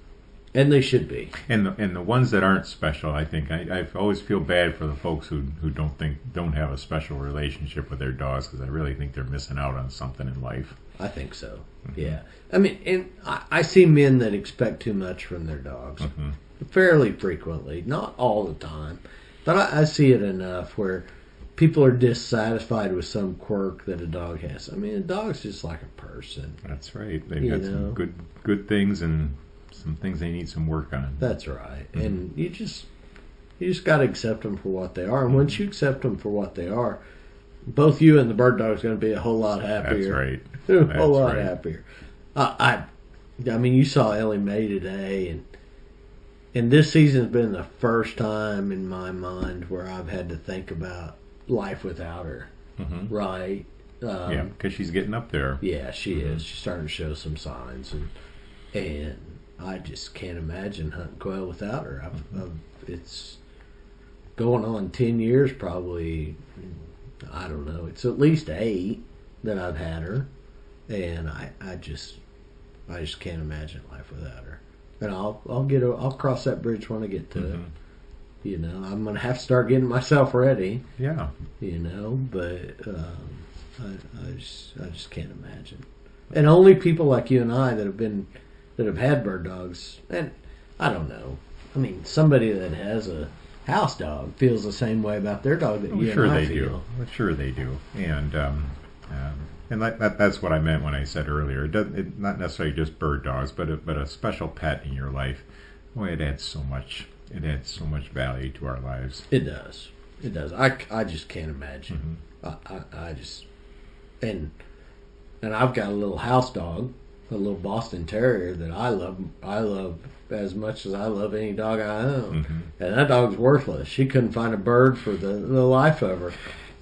Speaker 3: And they should be.
Speaker 2: And the ones that aren't special, I think I always feel bad for the folks who don't have a special relationship with their dogs, because I really think they're missing out on something in life.
Speaker 3: I think so. Yeah. I mean, and I see men that expect too much from their dogs fairly frequently, not all the time, but I see it enough where people are dissatisfied with some quirk that a dog has. I mean, a dog's just like a person.
Speaker 2: That's right. They've got some good things and some things they need some work on.
Speaker 3: That's right. And you just got to accept them for what they are. And once you accept them for what they are, both you and the bird dog's going to be a whole lot happier.
Speaker 2: That's right.
Speaker 3: A whole lot happier. I mean, you saw Ellie Mae today, and this season's been the first time in my mind where I've had to think about life without her, right?
Speaker 2: Yeah, because she's getting up there.
Speaker 3: Yeah, she is. She's starting to show some signs, and I just can't imagine hunting quail without her. It's going on 10 years, probably. I don't know. It's at least 8 that I've had her, and I just can't imagine life without her. And I'll cross that bridge when I get to it. You know, I'm going to have to start getting myself ready.
Speaker 2: Yeah.
Speaker 3: You know, but I just can't imagine. And only people like you and I that have had bird dogs, and I don't know. I mean, somebody that has a house dog feels the same way about their dog that you
Speaker 2: Sure
Speaker 3: and I
Speaker 2: they
Speaker 3: feel.
Speaker 2: do. Sure they do. And that's what I meant when I said earlier. Not necessarily just bird dogs, but a special pet in your life. Boy, it adds so much. It adds so much value to our lives.
Speaker 3: It does. It does. I just can't imagine. I just and I've got a little house dog, a little Boston Terrier that I love. I love as much as I love any dog I own. And that dog's worthless. She couldn't find a bird for the life of her.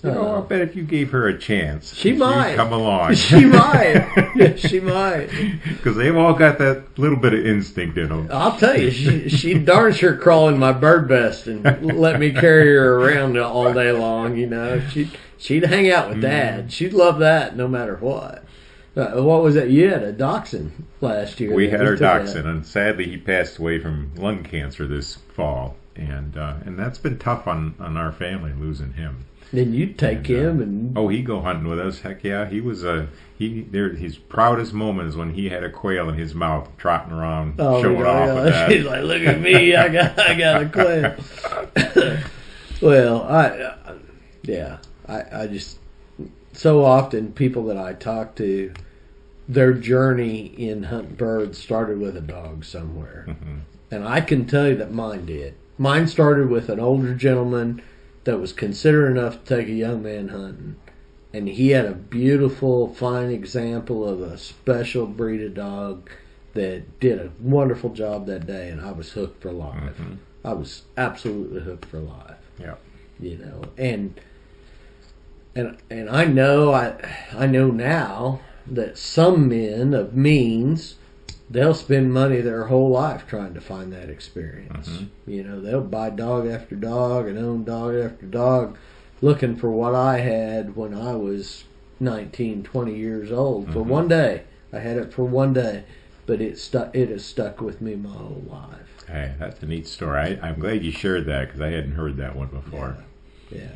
Speaker 2: I bet if you gave her a chance,
Speaker 3: she might
Speaker 2: come along.
Speaker 3: She might. Yeah, she might.
Speaker 2: Because they've all got that little bit of instinct in them.
Speaker 3: I'll tell you, she darn sure crawl in my bird vest and let me carry her around all day long. You know, she'd hang out with Dad. She'd love that no matter what. What was it? You had a dachshund last year.
Speaker 2: We had our dachshund, and sadly he passed away from lung cancer this fall, and that's been tough on our family, losing him.
Speaker 3: Then you'd take him and
Speaker 2: he'd go hunting with us. Heck yeah, he was his proudest moment is when he had a quail in his mouth, trotting around, showing off with that.
Speaker 3: He's like, "Look at me, I got a quail." Well, I just so often people that I talk to, their journey in hunting birds started with a dog somewhere, and I can tell you that mine did. Mine started with an older gentleman that was considerate enough to take a young man hunting, and he had a beautiful, fine example of a special breed of dog that did a wonderful job that day, and I was hooked for life. I was absolutely hooked for life.
Speaker 2: Yeah,
Speaker 3: you know, and I know now that some men of means, they'll spend money their whole life trying to find that experience. You know, they'll buy dog after dog and own dog after dog looking for what I had when I was 19, 20 years old. For one day. I had it for one day, but it has stuck with me my whole life.
Speaker 2: Hey, that's a neat story. I'm glad you shared that because I hadn't heard that one before.
Speaker 3: Yeah.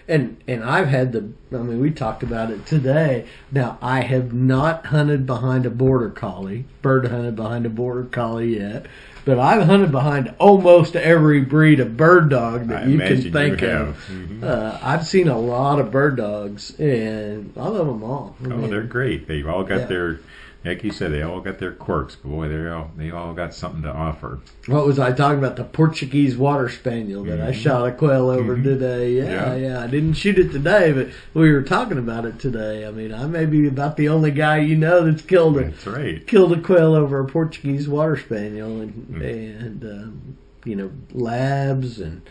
Speaker 3: And I've had we talked about it today. Now, I have not hunted behind a bird hunted behind a border collie yet, but I've hunted behind almost every breed of bird dog that you can think of. I've seen a lot of bird dogs, and I love them all.
Speaker 2: They're great. They've all got their, like you said, they all got their quirks, but boy, they all got something to offer.
Speaker 3: What was I talking about? The Portuguese water spaniel that I shot a quail over today. Yeah. I didn't shoot it today, but we were talking about it today. I mean, I may be about the only guy you know that's killed a quail over a Portuguese water spaniel, and you know, labs and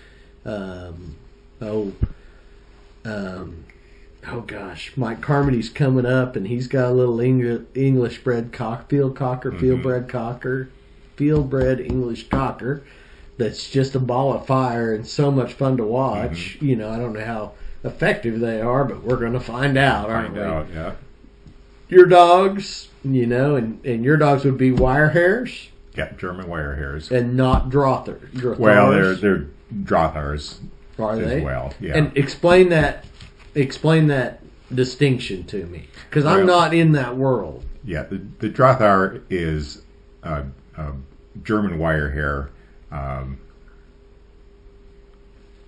Speaker 3: oh gosh, Mike Carmody's coming up, and he's got a little English-bred field-bred English cocker that's just a ball of fire and so much fun to watch. You know, I don't know how effective they are, but we're going to find out, aren't we?
Speaker 2: Yeah.
Speaker 3: Your dogs, you know, and your dogs would be wire hairs?
Speaker 2: Yeah, German wire hairs.
Speaker 3: And not Drothars.
Speaker 2: Well, they're Drothars.
Speaker 3: Are they?
Speaker 2: As well, yeah.
Speaker 3: And explain that distinction to me, because I'm not in that world.
Speaker 2: Yeah, the Drothar is a German wire hair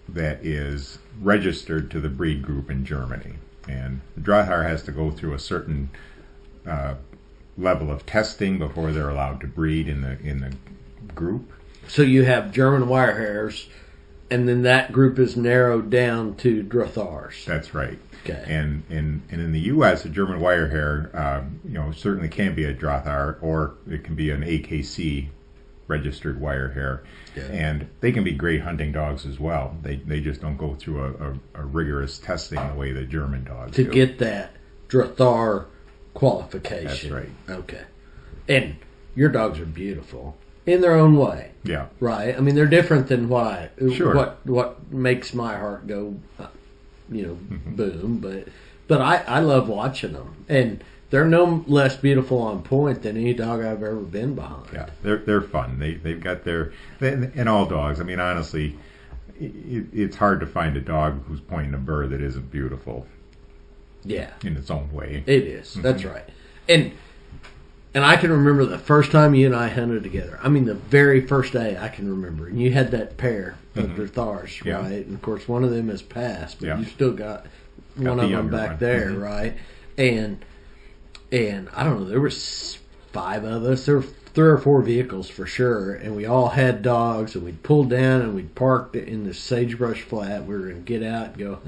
Speaker 2: that is registered to the breed group in Germany, and the Drothar has to go through a certain level of testing before they're allowed to breed in the group.
Speaker 3: So you have German wire hairs, and then that group is narrowed down to Drothars.
Speaker 2: That's right.
Speaker 3: Okay.
Speaker 2: And in the U.S., a German wire hair, certainly can be a Drothar, or it can be an AKC registered wire hair, and they can be great hunting dogs as well. They just don't go through a rigorous testing the way the German dogs
Speaker 3: do.
Speaker 2: To
Speaker 3: get that Drothar qualification.
Speaker 2: That's right.
Speaker 3: Okay. And your dogs are beautiful in their own way.
Speaker 2: Yeah.
Speaker 3: Right. I mean, they're different than what
Speaker 2: Sure.
Speaker 3: what makes my heart go, boom. But I love watching them, and they're no less beautiful on point than any dog I've ever been behind.
Speaker 2: Yeah, they're fun. They've got and all dogs. I mean, honestly, it's hard to find a dog who's pointing a bird that isn't beautiful.
Speaker 3: Yeah.
Speaker 2: In its own way.
Speaker 3: It is. That's right. And And I can remember the first time you and I hunted together. I mean, the very first day I can remember. And you had that pair of their Thars,
Speaker 2: Yeah.
Speaker 3: right? And of course, one of them has passed, but
Speaker 2: Yeah.
Speaker 3: you still got one
Speaker 2: the
Speaker 3: of them
Speaker 2: younger
Speaker 3: back
Speaker 2: one.
Speaker 3: there, right? And I don't know, there was 5 of us. There were 3 or 4 vehicles for sure, and we all had dogs, and we'd pulled down and we'd parked in the sagebrush flat. We were going to get out and go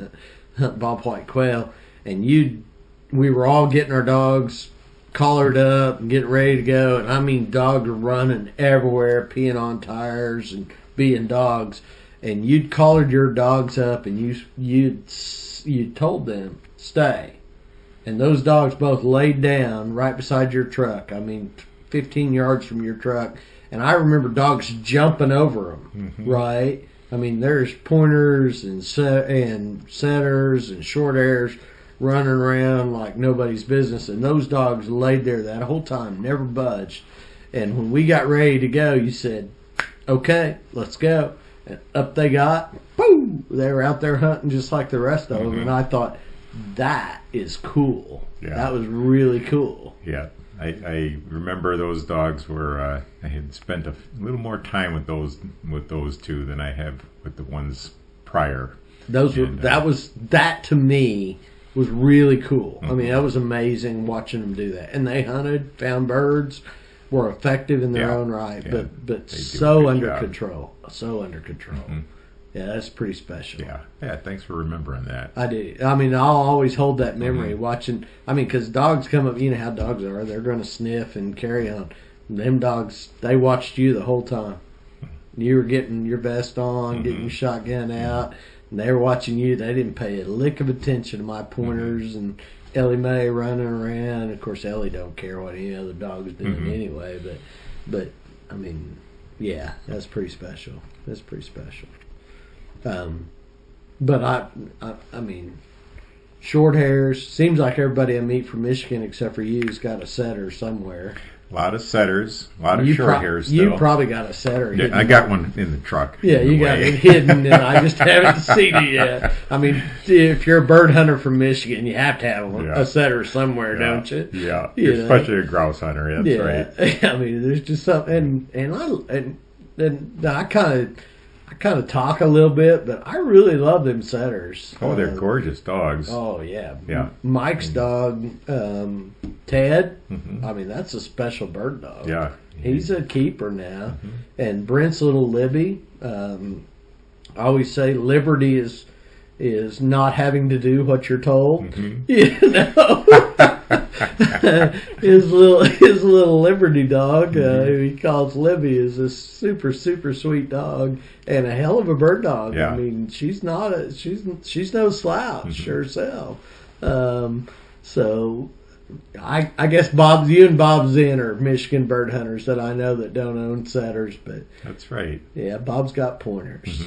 Speaker 3: hunt bobwhite quail, and we were all getting our dogs collared up and getting ready to go, and I mean dogs were running everywhere, peeing on tires and being dogs, and you'd collared your dogs up and you told them stay, and those dogs both laid down right beside your truck. I mean 15 yards from your truck, and I remember dogs jumping over them, right? I mean, there's pointers and setters and short hairs running around like nobody's business, and those dogs laid there that whole time, never budged. And when we got ready to go, you said, okay, let's go. And up they got, boom! They were out there hunting just like the rest of them, and I thought, that is cool.
Speaker 2: Yeah.
Speaker 3: That was really cool.
Speaker 2: Yeah. I remember those dogs were. I had spent a little more time with those 2 than I have with the ones prior.
Speaker 3: That to me was really cool. I mean, that was amazing watching them do that. And they hunted, found birds, were effective in their own right, but so under control, so under control. Yeah, that's pretty special.
Speaker 2: Yeah. Thanks for remembering that.
Speaker 3: I do. I mean, I'll always hold that memory watching. I mean, because dogs come up, you know how dogs are. They're going to sniff and carry on. And them dogs, they watched you the whole time. You were getting your vest on, getting your shotgun out, and they were watching you. They didn't pay a lick of attention to my pointers and Ellie Mae running around. Of course, Ellie don't care what any other dog is doing anyway. But I mean, yeah, that's pretty special. That's pretty special. But I mean, short hairs. Seems like everybody I meet from Michigan except for you's got a setter somewhere.
Speaker 2: A lot of setters, a lot of short hairs.
Speaker 3: You probably got a setter.
Speaker 2: Yeah, I got one in the truck.
Speaker 3: Yeah, you got it hidden, and I just haven't seen it yet. I mean, if you're a bird hunter from Michigan, you have to have a setter somewhere, don't you?
Speaker 2: Yeah,
Speaker 3: especially
Speaker 2: a grouse hunter. That's right.
Speaker 3: I mean, there's just something, and I kind of talk a little bit, but I really love them setters.
Speaker 2: Oh, they're gorgeous dogs.
Speaker 3: Oh yeah,
Speaker 2: yeah.
Speaker 3: Mike's dog, Ted. I mean, that's a special bird dog.
Speaker 2: Yeah,
Speaker 3: he's a keeper now. And Brent's little Libby. I always say liberty is not having to do what you're told. You know. his little Liberty dog, who he calls Libby, is a super sweet dog and a hell of a bird dog.
Speaker 2: Yeah.
Speaker 3: I mean, she's no slouch herself. So I guess you and Bob Zinn are Michigan bird hunters that I know that don't own setters, but
Speaker 2: that's right.
Speaker 3: Yeah, Bob's got pointers,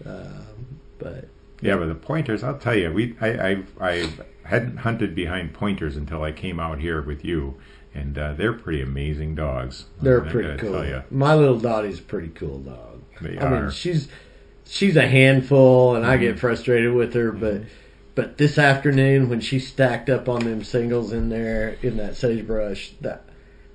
Speaker 3: but.
Speaker 2: Yeah, but the pointers, I'll tell you, I hadn't hunted behind pointers until I came out here with you, and they're pretty amazing dogs.
Speaker 3: They're pretty cool. My little Dottie's a pretty cool dog.
Speaker 2: They
Speaker 3: I
Speaker 2: are.
Speaker 3: mean, she's a handful, and I get frustrated with her, but this afternoon when she stacked up on them singles in there in that sagebrush,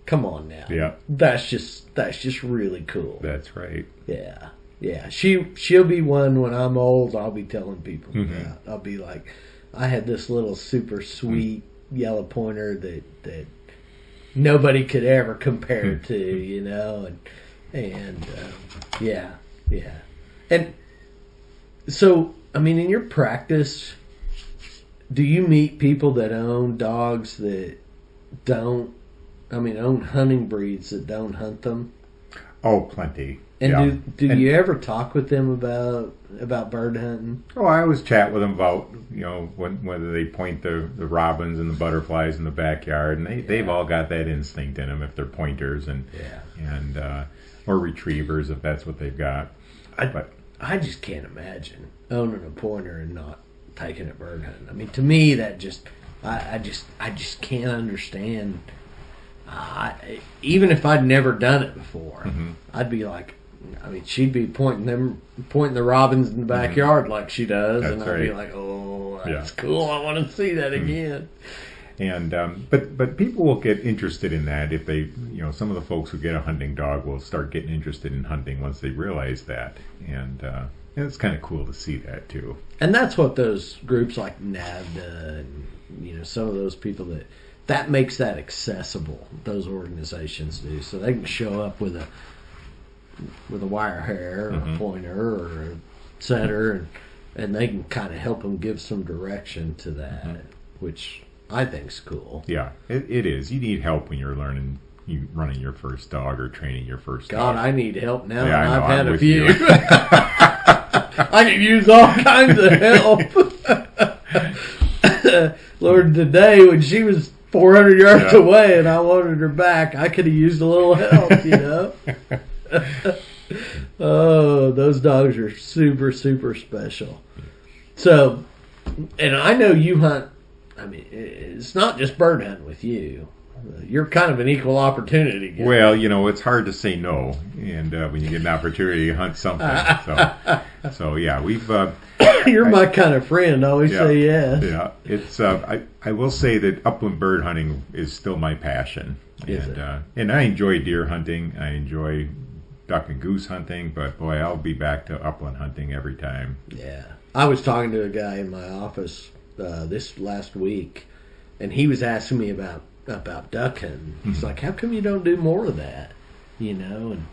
Speaker 3: come on now.
Speaker 2: Yeah.
Speaker 3: That's just really cool.
Speaker 2: That's right.
Speaker 3: Yeah. Yeah, she'll be one when I'm old. I'll be telling people about. I'll be like, I had this little super sweet yellow pointer that nobody could ever compare to, you know, and yeah. And so, I mean, in your practice, do you meet people that own dogs that own hunting breeds that don't hunt them?
Speaker 2: Oh, plenty.
Speaker 3: And do you ever talk with them about bird hunting?
Speaker 2: Oh, I always chat with them about, you know, whether they point the robins and the butterflies in the backyard, and they've all got that instinct in them if they're pointers and or retrievers if that's what they've got.
Speaker 3: I just can't imagine owning a pointer and not taking it bird hunting. I mean, to me, that I just can't understand. Even if I'd never done it before, I'd be like, I mean, she'd be pointing the robins in the backyard like she does, and I'd be like, oh, that's cool. I want to see that again.
Speaker 2: And but people will get interested in that if they, some of the folks who get a hunting dog will start getting interested in hunting once they realize that, and it's kind of cool to see that too.
Speaker 3: And that's what those groups like NAVDA and some of those people that makes that accessible. Those organizations do, so they can show up with a wire hair or a pointer or a setter, and they can kind of help them give some direction to that, which I think's cool.
Speaker 2: Yeah, it is. You need help when you're running your first dog or training your first dog.
Speaker 3: God, I need help now.
Speaker 2: Yeah,
Speaker 3: I've had a
Speaker 2: few.
Speaker 3: I can use all kinds of help. Lord, today when she was 400 yards away and I wanted her back, I could have used a little help, Oh, those dogs are super, super special. So, and I know you hunt. I mean, it's not just bird hunting with you. You're kind of an equal opportunity guy.
Speaker 2: Well, it's hard to say no, and when you get an opportunity to hunt something. So yeah, we've.
Speaker 3: You're my kind of friend. I always say yes.
Speaker 2: Yeah, it's. I will say that upland bird hunting is still my passion, and I enjoy deer hunting. I enjoy duck and goose hunting, but boy, I'll be back to upland hunting every time.
Speaker 3: Yeah, I was talking to a guy in my office this last week, and he was asking me about duck hunting. He's like, "How come you don't do more of that?" And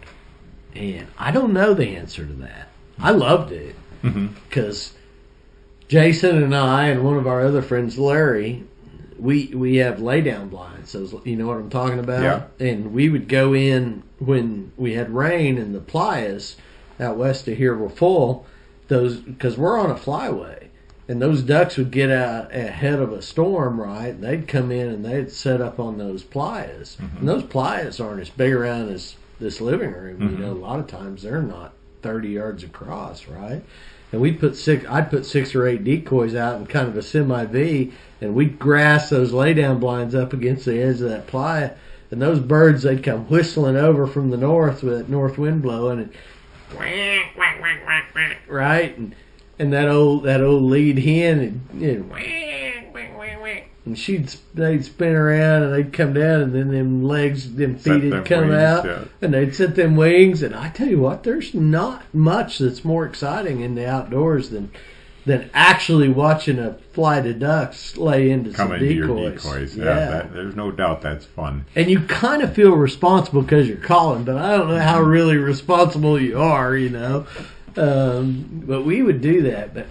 Speaker 3: I don't know the answer to that. I loved it because Jason and I and one of our other friends, Larry, we have lay down blinds. So you know what I'm talking about?
Speaker 2: Yeah.
Speaker 3: And we would go in when we had rain and the playas out west of here were full. Those because we're on a flyway. And those ducks would get out ahead of a storm, right? And they'd come in and they'd set up on those playas. And those playas aren't as big around as this living room. A lot of times they're not 30 yards across, right? And I'd put 6 or 8 decoys out in kind of a semi-V, and we'd grass those lay-down blinds up against the edge of that playa. And those birds, they'd come whistling over from the north with that north wind blowing, and right? And that old lead hen, and they'd spin around and they'd come down, and then them feet would come out, and they'd set them wings. And I tell you what, there's not much that's more exciting in the outdoors than actually watching a flight of ducks lay into some decoys.
Speaker 2: Your decoys. Yeah. There's no doubt that's fun.
Speaker 3: And you kind of feel responsible because you're calling, but I don't know how really responsible you are, But we would do that. But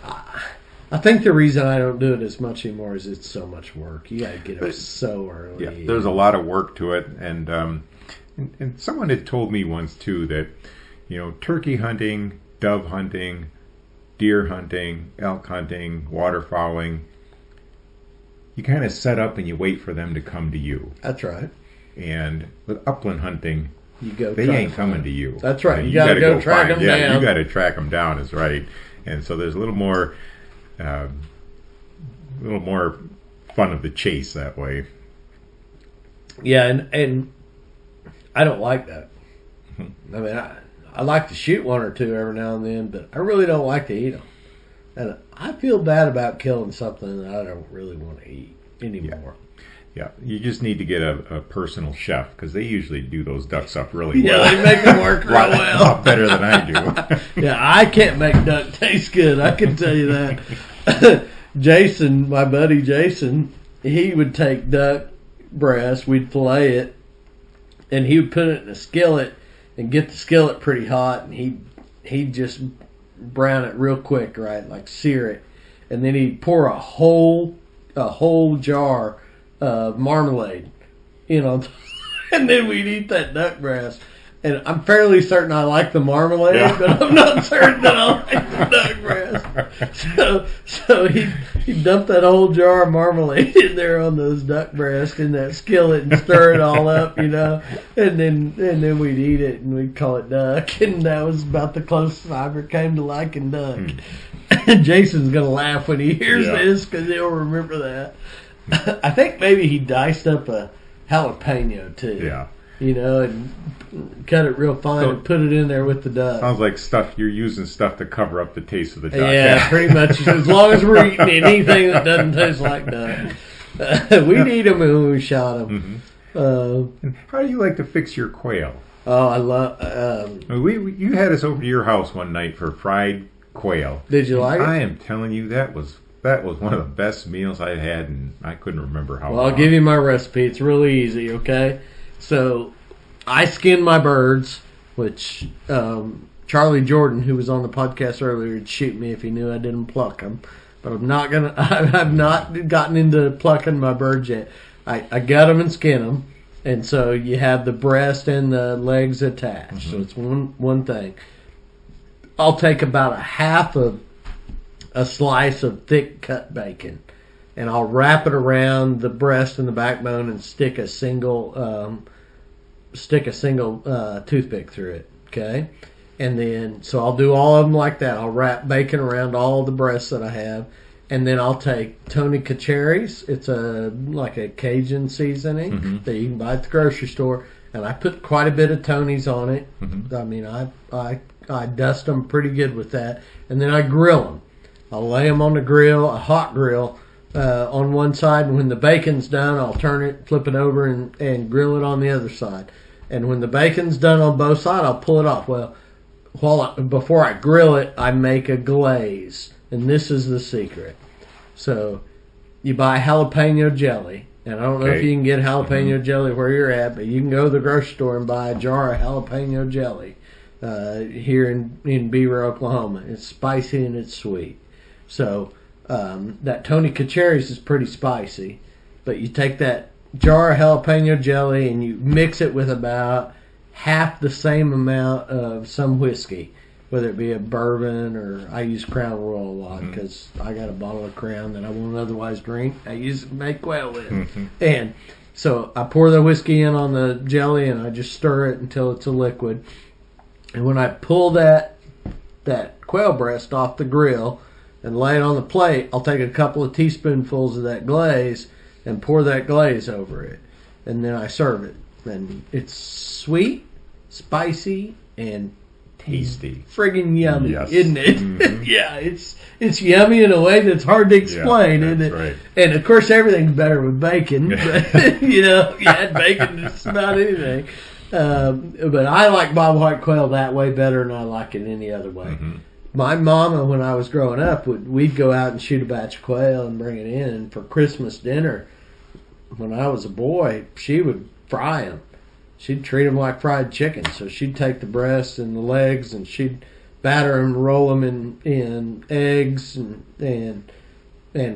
Speaker 3: I think the reason I don't do it as much anymore is it's so much work. You got to get up so early.
Speaker 2: Yeah, there's a lot of work to it, and someone had told me once too that turkey hunting, dove hunting, deer hunting, elk hunting, waterfowling, you kind of set up and you wait for them to come to you.
Speaker 3: That's right.
Speaker 2: And with upland hunting,
Speaker 3: they
Speaker 2: ain't coming to you.
Speaker 3: That's right. You got to go track them down.
Speaker 2: Yeah, you got to track them down. Is right. And so there's a little more fun of the chase that way.
Speaker 3: Yeah, and I don't like that. I mean, I like to shoot one or two every now and then, but I really don't like to eat them. And I feel bad about killing something that I don't really want to eat anymore.
Speaker 2: Yeah, you just need to get a personal chef because they usually do those ducks up really well.
Speaker 3: Yeah, they make them work real well.
Speaker 2: A lot better than I do.
Speaker 3: Yeah, I can't make duck taste good. I can tell you that. Jason, my buddy Jason, he would take duck breast, we'd fillet it, and he would put it in a skillet and get the skillet pretty hot, and he'd just brown it real quick, right, like sear it, and then he'd pour a whole jar of marmalade, and then we'd eat that duck breast. And I'm fairly certain I like the marmalade, but I'm not certain that I like the duck breast. So he dumped that whole jar of marmalade in there on those duck breasts in that skillet and stir it all up, and then we'd eat it and we'd call it duck. And that was about the closest I ever came to liking duck. And Jason's gonna laugh when he hears this because he'll remember that. I think maybe he diced up a jalapeno too.
Speaker 2: Yeah.
Speaker 3: And cut it real fine and put it in there with the duck.
Speaker 2: Sounds like you're using stuff to cover up the taste of the duck.
Speaker 3: Yeah, pretty much. As long as we're eating anything that doesn't taste like duck. We'd eat them when we shot them.
Speaker 2: And how do you like to fix your quail?
Speaker 3: Oh, I love.
Speaker 2: You had us over to your house one night for fried quail.
Speaker 3: Did you like it?
Speaker 2: I am telling you, that was one of the best meals I had, and I couldn't remember how.
Speaker 3: Well,
Speaker 2: long.
Speaker 3: I'll give you my recipe. It's really easy. Okay, so I skin my birds, which Charlie Jordan, who was on the podcast earlier, would shoot me if he knew I didn't pluck them. But I'm not gonna. I've not gotten into plucking my birds yet. I gut them and skin them, and so you have the breast and the legs attached. So it's one thing. I'll take about a slice of thick cut bacon, and I'll wrap it around the breast and the backbone and stick a single toothpick through it. Okay, and then so I'll do all of them like that. I'll wrap bacon around all the breasts that I have, and then I'll take Tony Cacheris. It's like a Cajun seasoning that you can buy at the grocery store, and I put quite a bit of Tony's on it. I mean, I dust them pretty good with that, and then I grill them. I'll lay them on the grill, a hot grill, on one side, and when the bacon's done, I'll turn it, flip it over, and grill it on the other side. And when the bacon's done on both sides, I'll pull it off. Well, before I grill it, I make a glaze, and this is the secret. So you buy jalapeno jelly, and I don't know if you can get jalapeno jelly where you're at, but you can go to the grocery store and buy a jar of jalapeno jelly here in Beaver, Oklahoma. It's spicy and it's sweet. So that Tony Cacheris is pretty spicy, but you take that jar of jalapeno jelly and you mix it with about half the same amount of some whiskey, whether it be a bourbon or I use Crown Royal a lot because I got a bottle of Crown that I won't otherwise drink. I use it to make quail with. And so I pour the whiskey in on the jelly and I just stir it until it's a liquid. And when I pull that quail breast off the grill and lay it on the plate, I'll take a couple of teaspoonfuls of that glaze and pour that glaze over it. And then I serve it. And it's sweet, spicy, and
Speaker 2: tasty.
Speaker 3: Friggin' yummy,
Speaker 2: Yes.
Speaker 3: isn't it? Yeah, it's yummy in a way that's hard to explain, isn't it?
Speaker 2: Right.
Speaker 3: And of course, everything's better with bacon. But, you add bacon to just about anything. But I like bobwhite quail that way better than I like it any other way. My mama, when I was growing up, we'd go out and shoot a batch of quail and bring it in. And for Christmas dinner, when I was a boy, she would fry them. She'd treat them like fried chicken. So she'd take the breasts and the legs and she'd batter them and roll them in eggs and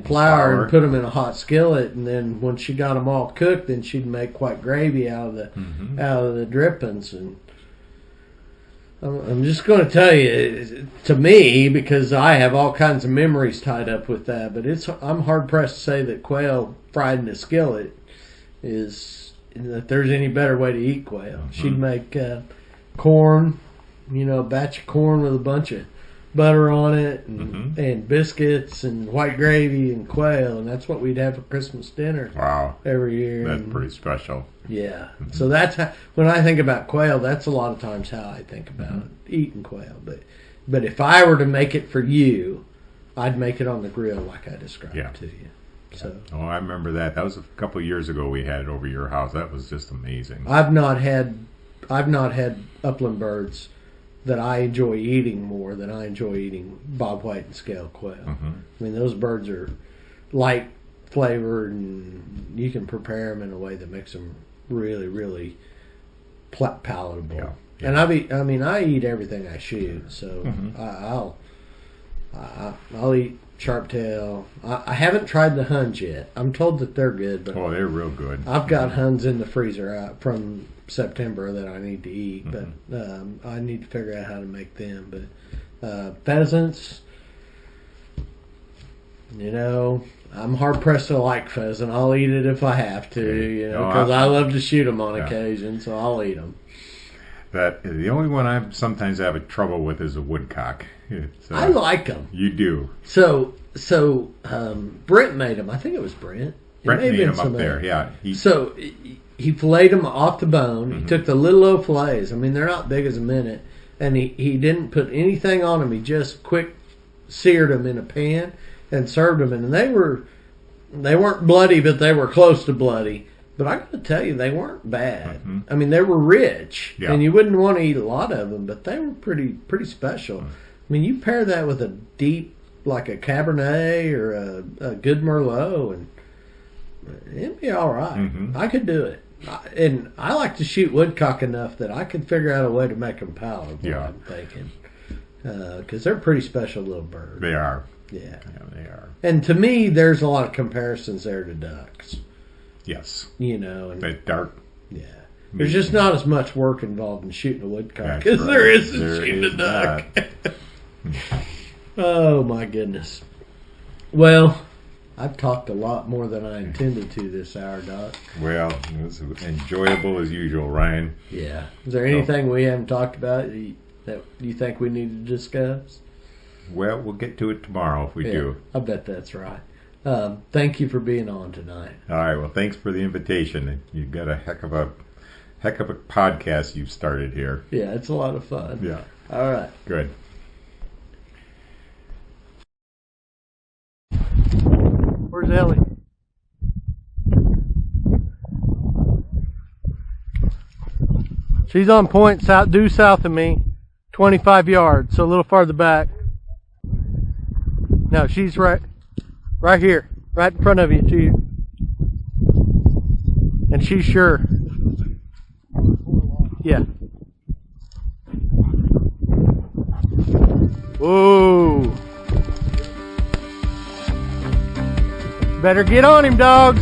Speaker 3: flour and put them in a hot skillet. And then when she got them all cooked, then she'd make white gravy out of the drippings. And I'm just going to tell you, to me, because I have all kinds of memories tied up with that, but I'm hard pressed to say that quail fried in a skillet that there's any better way to eat quail. She'd make corn, a batch of corn with a bunch of butter on it and biscuits and white gravy and quail, and that's what we'd have for Christmas dinner.
Speaker 2: Wow.
Speaker 3: Every year.
Speaker 2: That's pretty special.
Speaker 3: Yeah. So that's how, when I think about quail, that's a lot of times how I think about eating quail. But if I were to make it for you, I'd make it on the grill like I described to you. So
Speaker 2: I remember that. That was a couple of years ago. We had it over your house. That was just amazing.
Speaker 3: I've not had upland birds that I enjoy eating more than I enjoy eating bobwhite and scale quail. I mean, those birds are light flavored, and you can prepare them in a way that makes them really, really palatable.
Speaker 2: Yeah.
Speaker 3: And I eat everything I shoot, so I'll eat sharptail. I haven't tried the huns yet. I'm told that they're good, but
Speaker 2: they're real good.
Speaker 3: I've got huns in the freezer out from September that I need to eat, but I need to figure out how to make them. But pheasants, I'm hard pressed to like pheasant. I'll eat it if I have to, because I love to shoot them on occasion, so I'll eat them.
Speaker 2: The only one I sometimes have trouble with is a woodcock.
Speaker 3: I like them.
Speaker 2: You do.
Speaker 3: So Brent made them. I think it was Brent.
Speaker 2: Brent made them up there. Yeah.
Speaker 3: He filleted them off the bone. He took the little old fillets. I mean, they're not big as a minute. And he didn't put anything on them. He just quick seared them in a pan and served them. And they were They weren't bloody, but they were close to bloody. But I got to tell you, they weren't bad.
Speaker 2: Mm-hmm.
Speaker 3: I mean, they were rich,
Speaker 2: Yeah.
Speaker 3: and you wouldn't want to eat a lot of them, but they were pretty special.
Speaker 2: Mm.
Speaker 3: I mean, you pair that with a deep, like a Cabernet or a good Merlot, and it'd be all right.
Speaker 2: Mm-hmm.
Speaker 3: I could do it. And I like to shoot woodcock enough that I could figure out a way to make them palatable,
Speaker 2: Yeah.
Speaker 3: I'm thinking. Because they're pretty special little birds.
Speaker 2: They are.
Speaker 3: Yeah.
Speaker 2: Yeah, they are.
Speaker 3: And to me, there's a lot of comparisons there to ducks.
Speaker 2: Yes.
Speaker 3: You know, and
Speaker 2: That dark.
Speaker 3: yeah, there's just not as much work involved in shooting a woodcock
Speaker 2: That's
Speaker 3: as there
Speaker 2: right.
Speaker 3: is in
Speaker 2: There
Speaker 3: shooting
Speaker 2: is
Speaker 3: a duck.
Speaker 2: not.
Speaker 3: Oh my goodness. Well, I've talked a lot more than I intended to this hour, Doc.
Speaker 2: Well, it was enjoyable as usual, Ryan.
Speaker 3: Yeah. Is there anything we haven't talked about that you think we need to discuss?
Speaker 2: Well, we'll get to it tomorrow if we
Speaker 3: Yeah,
Speaker 2: do.
Speaker 3: I bet that's right. Thank you for being on tonight.
Speaker 2: All right. Well, thanks for the invitation. You've got a heck of a podcast you've started here.
Speaker 3: Yeah, it's a lot of fun.
Speaker 2: Yeah.
Speaker 3: All right.
Speaker 2: Good.
Speaker 3: Where's Ellie? She's on point due south of me, 25 yards, so a little farther back. No, she's right here, right in front of you. And she's sure. Yeah. Whoa. Better get on him, dogs.